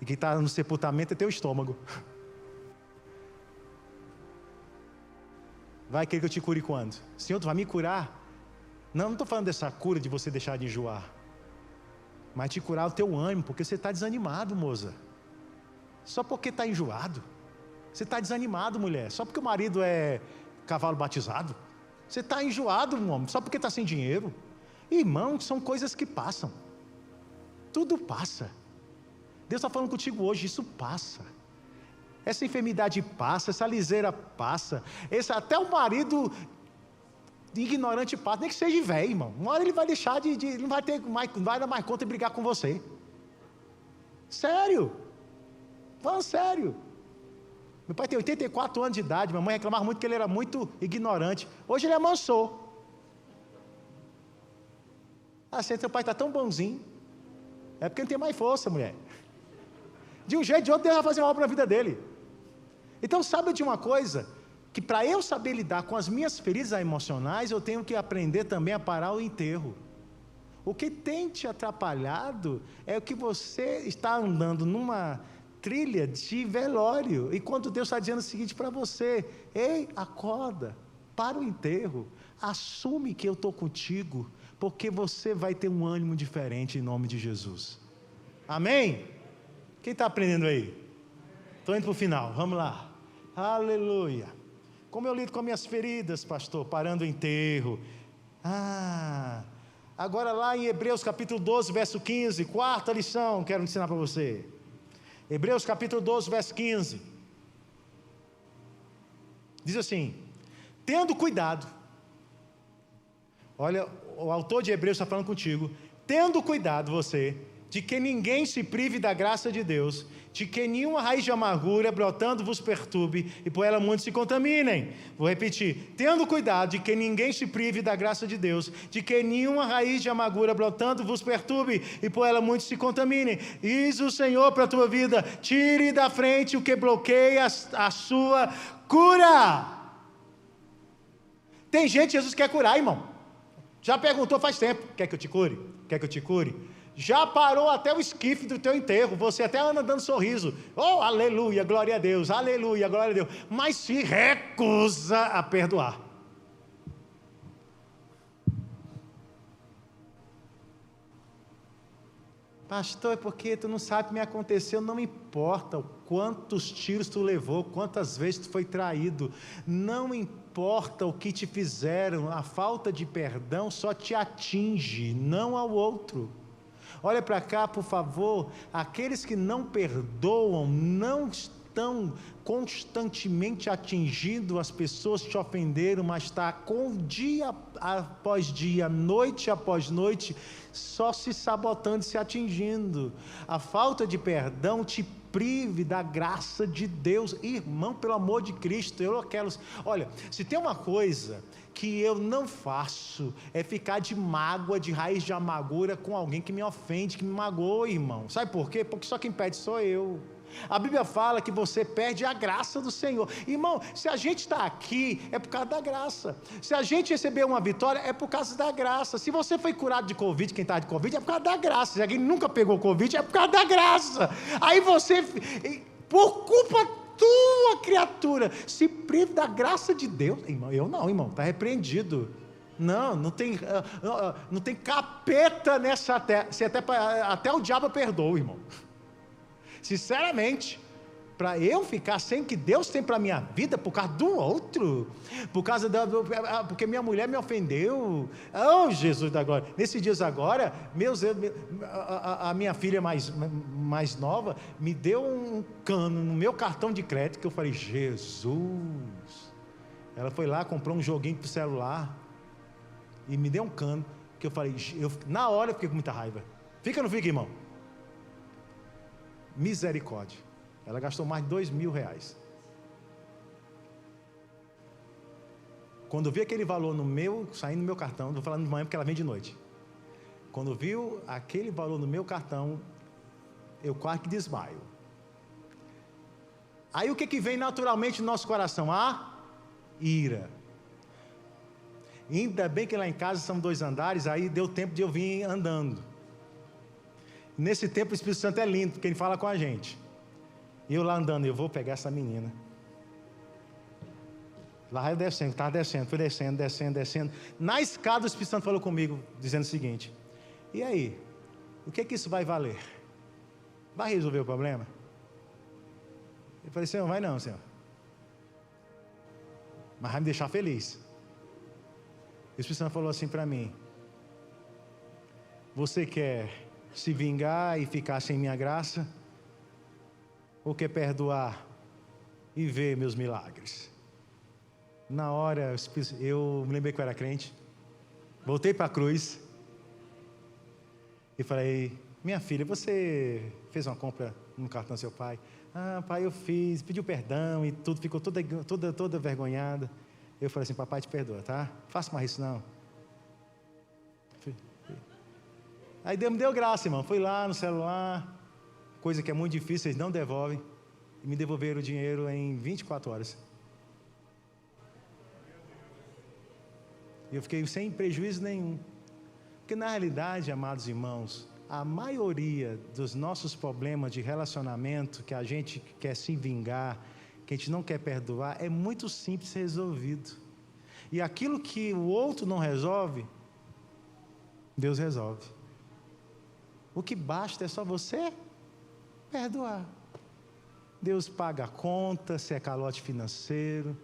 E quem está no sepultamento é teu estômago. Vai querer que eu te cure quando? Senhor, tu vai me curar? Não estou falando dessa cura de você deixar de enjoar, mas te curar o teu ânimo, porque você está desanimado, moça. Só porque está enjoado. Você está desanimado, mulher. Só porque o marido é cavalo batizado. Você está enjoado, homem. Só porque está sem dinheiro. Irmão, são coisas que passam. Tudo passa. Deus está falando contigo hoje, isso passa. Essa enfermidade passa, essa liseira passa. Até o marido ignorante passa, nem que seja velho, irmão. Uma hora ele vai deixar ele não vai dar mais conta de brigar com você. Sério. Falando sério. Meu pai tem 84 anos de idade, minha mãe reclamava muito que ele era muito ignorante. Hoje ele amansou. Assim, teu pai está tão bonzinho. É porque não tem mais força, mulher. De um jeito ou de outro, Deus vai fazer uma obra na vida dele. Então, sabe de uma coisa? Que para eu saber lidar com as minhas feridas emocionais, eu tenho que aprender também a parar o enterro. O que tem te atrapalhado é o que você está andando numa trilha de velório, e quando Deus está dizendo o seguinte para você: ei, acorda, para o enterro, assume que eu estou contigo, porque você vai ter um ânimo diferente em nome de Jesus. Amém? Quem está aprendendo aí? Estou indo para o final, vamos lá. Aleluia. Como eu lido com minhas feridas, pastor? Parando o enterro. Agora lá em Hebreus capítulo 12, verso 15, quarta lição, quero ensinar para você. Hebreus capítulo 12, verso 15. Diz assim: tendo cuidado. Olha, o autor de Hebreus está falando contigo. Tendo cuidado você, de que ninguém se prive da graça de Deus, de que nenhuma raiz de amargura brotando vos perturbe, e por ela muitos se contaminem. Vou repetir: tendo cuidado de que ninguém se prive da graça de Deus, de que nenhuma raiz de amargura brotando vos perturbe, e por ela muitos se contaminem. Diz o Senhor para a tua vida: tire da frente o que bloqueia a sua cura. Tem gente que Jesus quer curar, irmão. Já perguntou faz tempo: quer que eu te cure? Quer que eu te cure? Já parou até o esquife do teu enterro, você até anda dando sorriso, oh, aleluia, glória a Deus, aleluia, glória a Deus, mas se recusa a perdoar. Pastor, é porque tu não sabe o que me aconteceu. Não importa quantos tiros tu levou, quantas vezes tu foi traído, não importa o que te fizeram, a falta de perdão só te atinge, não ao outro. Olha para cá, por favor. Aqueles que não perdoam não estão constantemente atingindo as pessoas que te ofenderam, mas está com dia após dia, noite após noite, só se sabotando e se atingindo. A falta de perdão te prive da graça de Deus. Irmão, pelo amor de Cristo, olha, se tem uma coisa que eu não faço, é ficar de mágoa, de raiz de amargura com alguém que me ofende, que me magoou, irmão. Sabe por quê? Porque só quem perde sou eu. A Bíblia fala que você perde a graça do Senhor. Irmão, se a gente está aqui, é por causa da graça. Se a gente recebeu uma vitória, é por causa da graça. Se você foi curado de Covid, quem está de Covid, é por causa da graça. Se alguém nunca pegou Covid, é por causa da graça. Aí você, por culpa tua, criatura, se priva da graça de Deus. Irmão, eu não, irmão, está repreendido. Não tem capeta nessa terra. Até o diabo perdoa, irmão. Sinceramente, para eu ficar sem o que Deus tem para a minha vida por causa do outro, porque minha mulher me ofendeu, oh Jesus da glória, nesses dias agora, a minha filha mais nova me deu um cano no meu cartão de crédito, que eu falei, Jesus, ela foi lá, comprou um joguinho para o celular, e me deu um cano, que eu falei, na hora eu fiquei com muita raiva. Fica ou não fica, irmão? Misericórdia. Ela gastou mais de R$2.000. Quando eu vi aquele valor saindo no meu cartão, estou falando de manhã porque ela vem de noite, Quando viu aquele valor no meu cartão, eu quase que desmaio. Aí o que vem naturalmente no nosso coração? A ira. Ainda bem que lá em casa são 2 andares, aí deu tempo de eu vir andando. Nesse tempo o Espírito Santo é lindo, porque ele fala com a gente. E eu lá andando, eu vou pegar essa menina. Lá eu descendo, estava descendo, fui descendo. Na escada o Espírito Santo falou comigo, dizendo o seguinte: e aí, o que isso vai valer? Vai resolver o problema? Eu falei: Senhor, vai não, Senhor. Mas vai me deixar feliz. O Espírito Santo falou assim para mim: você quer se vingar e ficar sem minha graça? Ou quer perdoar e ver meus milagres? Na hora, eu me lembrei que eu era crente. Voltei para a cruz. E falei: minha filha, você fez uma compra no cartão do seu pai? Ah, pai, eu fiz. Pediu perdão e tudo, ficou toda vergonhada. Eu falei assim: papai te perdoa, tá? Faça mais isso não. Aí Deus me deu graça, irmão. Fui lá no celular, coisa que é muito difícil, eles não devolvem. E me devolveram o dinheiro em 24 horas. E eu fiquei sem prejuízo nenhum. Porque na realidade, amados irmãos, a maioria dos nossos problemas de relacionamento, que a gente quer se vingar, que a gente não quer perdoar, é muito simples resolvido. E aquilo que o outro não resolve, Deus resolve. O que basta é só você perdoar. Deus paga a conta, se é calote financeiro.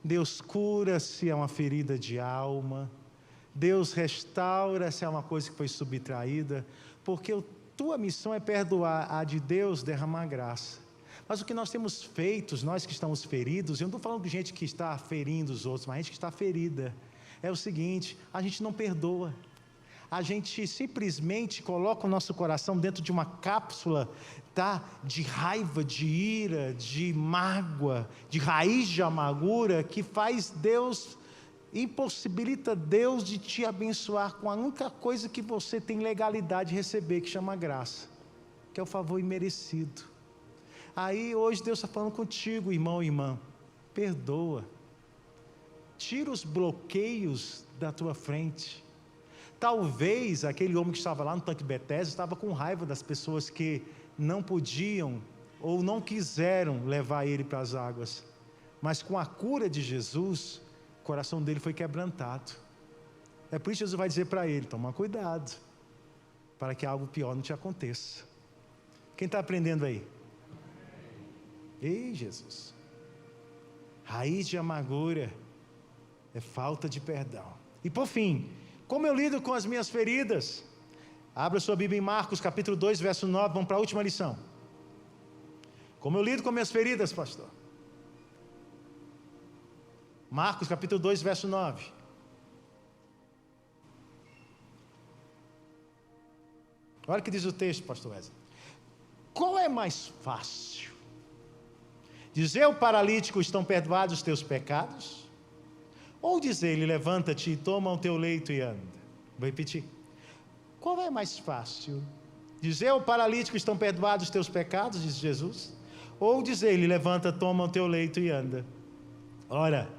Deus cura se é uma ferida de alma. Deus restaura se é uma coisa que foi subtraída. Porque a tua missão é perdoar, a de Deus derramar graça. Mas o que nós temos feito, nós que estamos feridos, eu não estou falando de gente que está ferindo os outros, mas gente que está ferida, é o seguinte: a gente não perdoa. A gente simplesmente coloca o nosso coração dentro de uma cápsula, tá? De raiva, de ira, de mágoa, de raiz de amargura, que faz Deus, impossibilita Deus de te abençoar com a única coisa que você tem legalidade de receber, que chama graça, que é o favor imerecido. Aí hoje Deus está falando contigo, irmão e irmã: perdoa, tira os bloqueios da tua frente. Talvez aquele homem que estava lá no tanque Betesda estava com raiva das pessoas que não podiam ou não quiseram levar ele para as águas, mas com a cura de Jesus, o coração dele foi quebrantado. É por isso que Jesus vai dizer para ele: toma cuidado, para que algo pior não te aconteça. Quem está aprendendo aí? Ei, Jesus. Raiz de amargura é falta de perdão. E por fim, como eu lido com as minhas feridas? Abra sua Bíblia em Marcos capítulo 2, verso 9, vamos para a última lição. Como eu lido com minhas feridas, pastor? Marcos capítulo 2, verso 9. Olha o que diz o texto, pastor Wesley. Qual é mais fácil? Dizer ao paralítico: estão perdoados os teus pecados? Ou dizer-lhe: levanta-te e toma o teu leito e anda? Vou repetir. Qual é mais fácil? Dizer ao paralítico: estão perdoados os teus pecados, diz Jesus? Ou dizer-lhe: levanta, toma o teu leito e anda? Ora,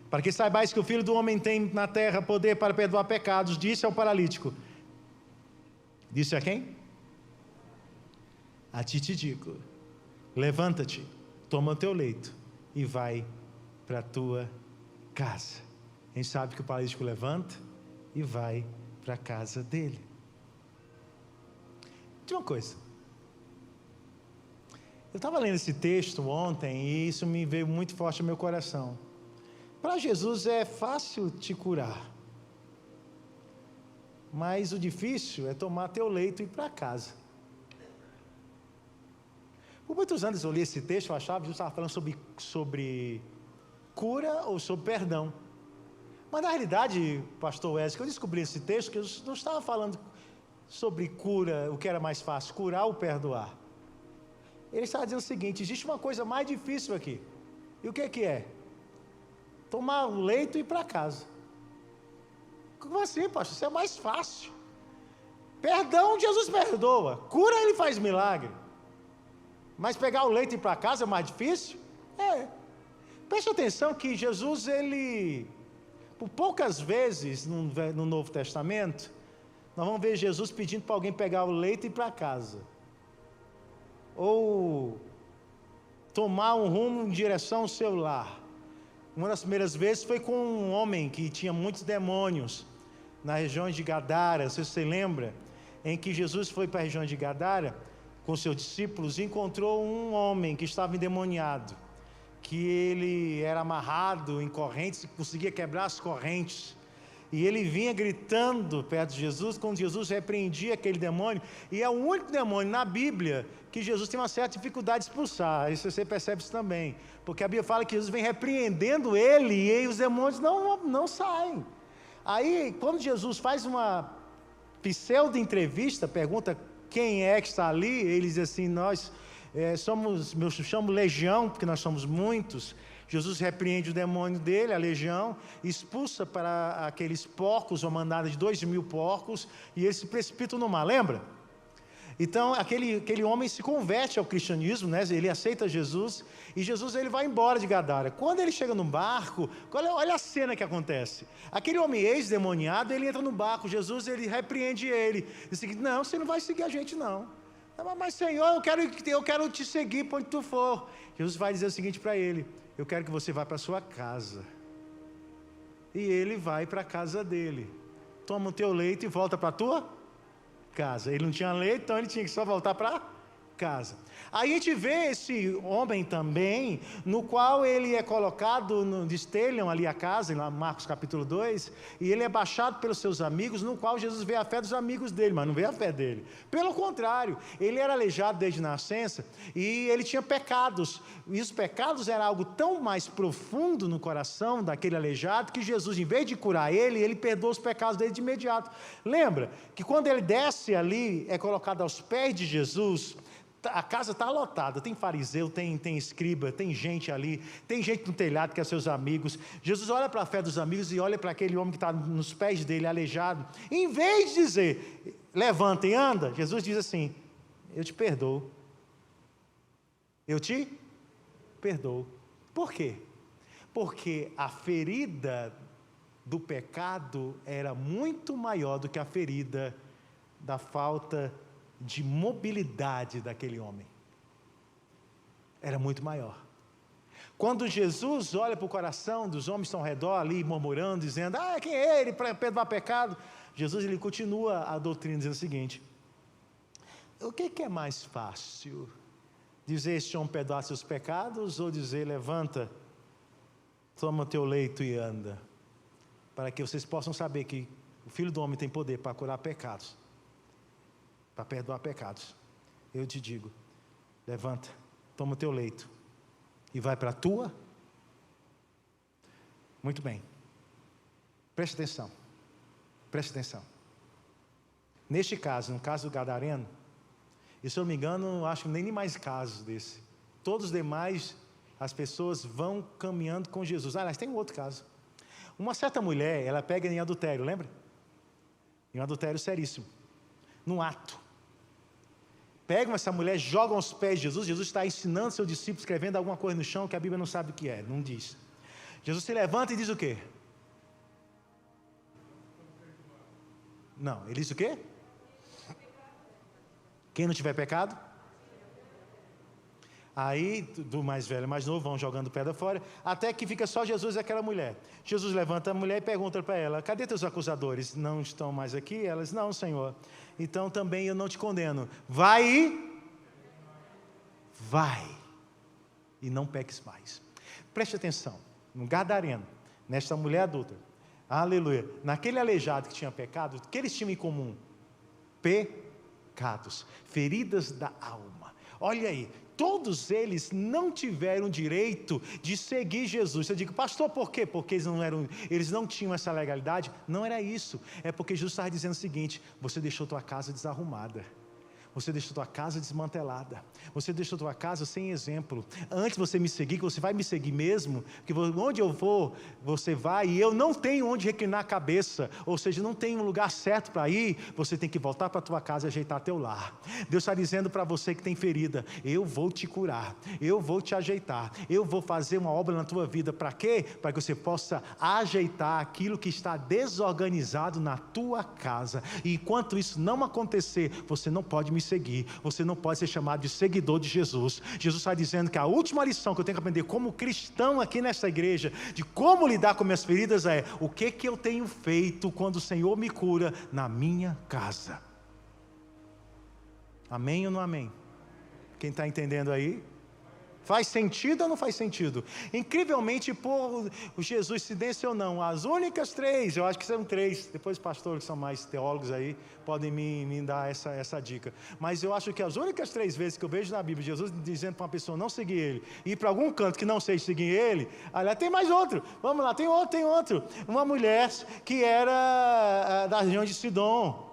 para que saibais que o Filho do Homem tem na terra poder para perdoar pecados, disse ao paralítico. Disse a quem? A ti te digo: levanta-te, toma o teu leito e vai para a tua casa. A gente sabe que o paralítico levanta e vai para a casa dele. Diga uma coisa. Eu estava lendo esse texto ontem e isso me veio muito forte ao meu coração. Para Jesus é fácil te curar, mas o difícil é tomar teu leito e ir para casa. Por muitos anos eu li esse texto, eu achava que Jesus estava falando sobre cura ou sobre perdão. Mas na realidade, pastor Wesley, que eu descobri esse texto, que Jesus não estava falando sobre cura, o que era mais fácil, curar ou perdoar. Ele estava dizendo o seguinte: existe uma coisa mais difícil aqui. E o que é? Tomar o leito e ir para casa. Como assim, pastor? Isso é mais fácil. Perdão, Jesus perdoa. Cura, ele faz milagre. Mas pegar o leito e ir para casa é mais difícil? Preste atenção que Jesus, ele, por poucas vezes no Novo Testamento, nós vamos ver Jesus pedindo para alguém pegar o leito e ir para casa. Ou tomar um rumo em direção ao seu lar. Uma das primeiras vezes foi com um homem que tinha muitos demônios, na região de Gadara, se você lembra, em que Jesus foi para a região de Gadara, com seus discípulos, e encontrou um homem que estava endemoniado, que ele era amarrado em correntes, conseguia quebrar as correntes, e ele vinha gritando perto de Jesus, quando Jesus repreendia aquele demônio, e é o único demônio na Bíblia que Jesus tem uma certa dificuldade de expulsar. Isso você percebe isso também, porque a Bíblia fala que Jesus vem repreendendo ele, e aí os demônios não saem. Aí, quando Jesus faz uma pseudo-entrevista, pergunta quem é que está ali, ele diz assim, nós somos, eu chamo legião, porque nós somos muitos. Jesus repreende o demônio dele, a legião, expulsa para aqueles porcos, uma manada de 2.000 porcos, e eles se precipitam no mar, lembra? Então, aquele homem se converte ao cristianismo, né? Ele aceita Jesus, e Jesus ele vai embora de Gadara. Quando ele chega no barco, olha a cena que acontece. Aquele homem ex-demoniado, ele entra no barco, Jesus ele repreende ele, diz assim, não, você não vai seguir a gente não. Mas Senhor, eu quero te seguir para onde tu for. Jesus vai dizer o seguinte para ele, eu quero que você vá para a sua casa. E ele vai para a casa dele, toma o teu leito e volta para a tua casa. Ele não tinha leito, então ele tinha que só voltar para casa. Aí a gente vê esse homem também, no qual ele é colocado, destelham ali a casa, em Marcos capítulo 2, e ele é baixado pelos seus amigos, no qual Jesus vê a fé dos amigos dele, mas não vê a fé dele. Pelo contrário, ele era aleijado desde nascença, e ele tinha pecados, e os pecados eram algo tão mais profundo no coração daquele aleijado, que Jesus, em vez de curar ele perdoa os pecados dele de imediato. Lembra que quando ele desce ali, é colocado aos pés de Jesus, a casa está lotada, tem fariseu, tem escriba, tem gente ali, tem gente no telhado que é seus amigos. Jesus olha para a fé dos amigos e olha para aquele homem que está nos pés dele, aleijado. Em vez de dizer, levanta e anda, Jesus diz assim, eu te perdoo. Eu te perdoo. Por quê? Porque a ferida do pecado era muito maior do que a ferida da falta de mobilidade daquele homem. Era muito maior. Quando Jesus olha para o coração dos homens que estão ao redor ali, murmurando, dizendo, quem é ele para perdoar pecado? Jesus ele continua a doutrina dizendo o seguinte, o que é mais fácil? Dizer este homem perdoar seus pecados, ou dizer, levanta, toma o teu leito e anda, para que vocês possam saber que o Filho do Homem tem poder para curar pecados, para perdoar pecados. Eu te digo, levanta, toma o teu leito e vai para a tua. Muito bem, preste atenção, neste caso, no caso do gadareno, e se eu não me engano, acho que nem mais casos desse, todos os demais, as pessoas vão caminhando com Jesus. Aliás, tem um outro caso, uma certa mulher, ela pega em adultério, lembra? Em um adultério seríssimo, num ato, pegam essa mulher, jogam aos pés de Jesus. Jesus está ensinando seus discípulos, escrevendo alguma coisa no chão que a Bíblia não sabe o que é, não diz. Jesus se levanta e diz o quê? Não, ele diz o quê? Quem não tiver pecado? Aí, do mais velho e mais novo, vão jogando pedra fora, até que fica só Jesus e aquela mulher. Jesus levanta a mulher e pergunta para ela, cadê teus acusadores? Não estão mais aqui? Ela diz, não, Senhor, então também eu não te condeno. Vai e não peques mais. Preste atenção, no gadareno, nesta mulher adulta, aleluia, naquele aleijado que tinha pecado, o que eles tinham em comum? Pecados, feridas da alma. Olha aí, todos eles não tiveram direito de seguir Jesus. Eu digo, pastor, por quê? Porque eles não tinham essa legalidade? Não era isso, é porque Jesus estava dizendo o seguinte, você deixou tua casa desarrumada, Você deixou tua casa desmantelada. Você deixou tua casa sem exemplo. Antes de você me seguir, que você vai me seguir mesmo, porque onde eu vou, você vai, e eu não tenho onde reclinar a cabeça, ou seja, não tenho um lugar certo para ir, você tem que voltar para tua casa e ajeitar teu lar. Deus está dizendo para você que tem ferida, eu vou te curar, eu vou te ajeitar, eu vou fazer uma obra na tua vida. Para quê? Para que você possa ajeitar aquilo que está desorganizado na tua casa. E enquanto isso não acontecer, você não pode me seguir, você não pode ser chamado de seguidor de Jesus. Jesus está dizendo que a última lição que eu tenho que aprender como cristão aqui nessa igreja, de como lidar com minhas feridas, é o que eu tenho feito quando o Senhor me cura na minha casa. Amém ou não amém? Quem está entendendo aí? Faz sentido ou não faz sentido? Incrivelmente, por Jesus, coincidência ou não, as únicas 3, eu acho que são 3, depois os pastores que são mais teólogos aí, podem me dar essa dica, mas eu acho que as únicas 3 vezes que eu vejo na Bíblia, Jesus dizendo para uma pessoa não seguir ele, e ir para algum canto que não seja seguir ele, aliás, tem mais outro, vamos lá, tem outro, uma mulher que era da região de Sidom,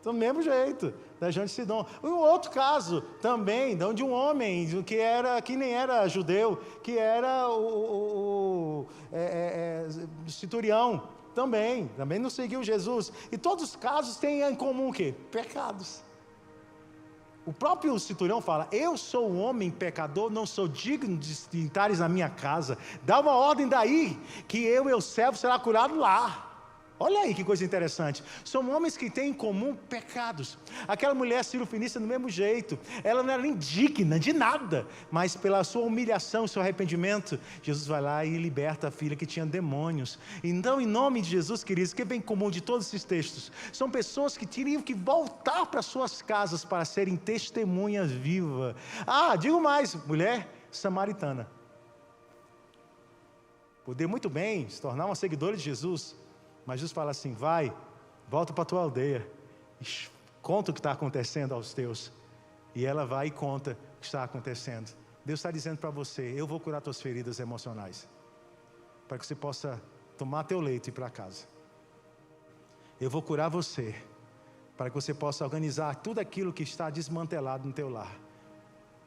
do mesmo jeito, da região de Sidom. Um outro caso também, de um homem que nem era judeu, que era o centurião, também não seguiu Jesus. E todos os casos têm em comum o quê? Pecados. O próprio centurião fala, eu sou um homem pecador, não sou digno de entrares na minha casa, dá uma ordem daí, que eu, meu servo, será curado lá. Olha aí que coisa interessante, são homens que têm em comum pecados. Aquela mulher Sirofenícia do mesmo jeito, ela não era nem digna de nada, mas pela sua humilhação, seu arrependimento, Jesus vai lá e liberta a filha que tinha demônios. Então, em nome de Jesus, queridos, o que vem em comum de todos esses textos? São pessoas que teriam que voltar para suas casas para serem testemunhas vivas. Digo mais, mulher samaritana, poder muito bem se tornar uma seguidora de Jesus, mas Jesus fala assim, vai, volta para a tua aldeia, conta o que está acontecendo aos teus, e ela vai e conta o que está acontecendo. Deus está dizendo para você, eu vou curar tuas feridas emocionais, para que você possa tomar teu leito e ir para casa. Eu vou curar você, para que você possa organizar tudo aquilo que está desmantelado no teu lar,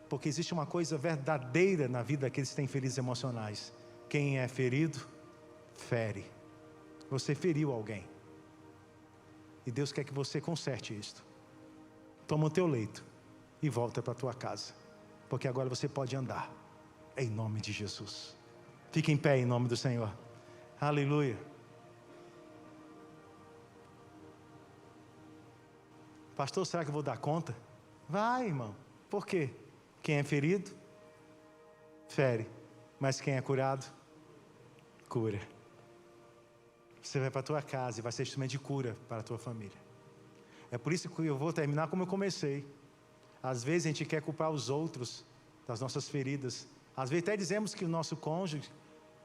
porque existe uma coisa verdadeira na vida daqueles que têm feridas emocionais, quem é ferido, fere. Você feriu alguém, e Deus quer que você conserte isto. Toma o teu leito e volta para a tua casa, porque agora você pode andar, em nome de Jesus. Fique em pé em nome do Senhor. Aleluia. Pastor, será que eu vou dar conta? Vai, irmão. Por quê? Quem é ferido, fere, mas quem é curado, cura. Você vai para a tua casa e vai ser instrumento de cura para a tua família. É por isso que eu vou terminar como eu comecei. Às vezes a gente quer culpar os outros das nossas feridas. Às vezes até dizemos que o nosso cônjuge,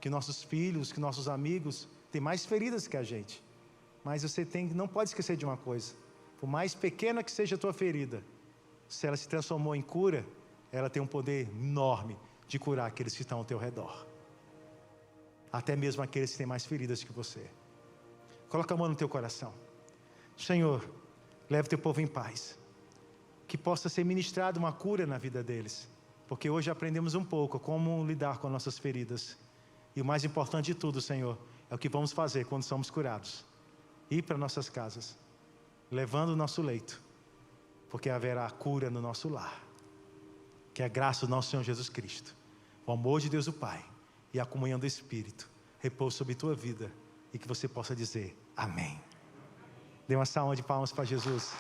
que nossos filhos, que nossos amigos têm mais feridas que a gente. Mas você não pode esquecer de uma coisa. Por mais pequena que seja a tua ferida, se ela se transformou em cura, ela tem um poder enorme de curar aqueles que estão ao teu redor. Até mesmo aqueles que têm mais feridas que você. Coloca a mão no teu coração. Senhor, leve teu povo em paz. Que possa ser ministrada uma cura na vida deles. Porque hoje aprendemos um pouco como lidar com nossas feridas. E o mais importante de tudo, Senhor, é o que vamos fazer quando somos curados. Ir para nossas casas, levando o nosso leito. Porque haverá cura no nosso lar. Que a graça do nosso Senhor Jesus Cristo, o amor de Deus o Pai e a comunhão do Espírito repouse sobre tua vida. E que você possa dizer amém. Dê uma salva de palmas para Jesus.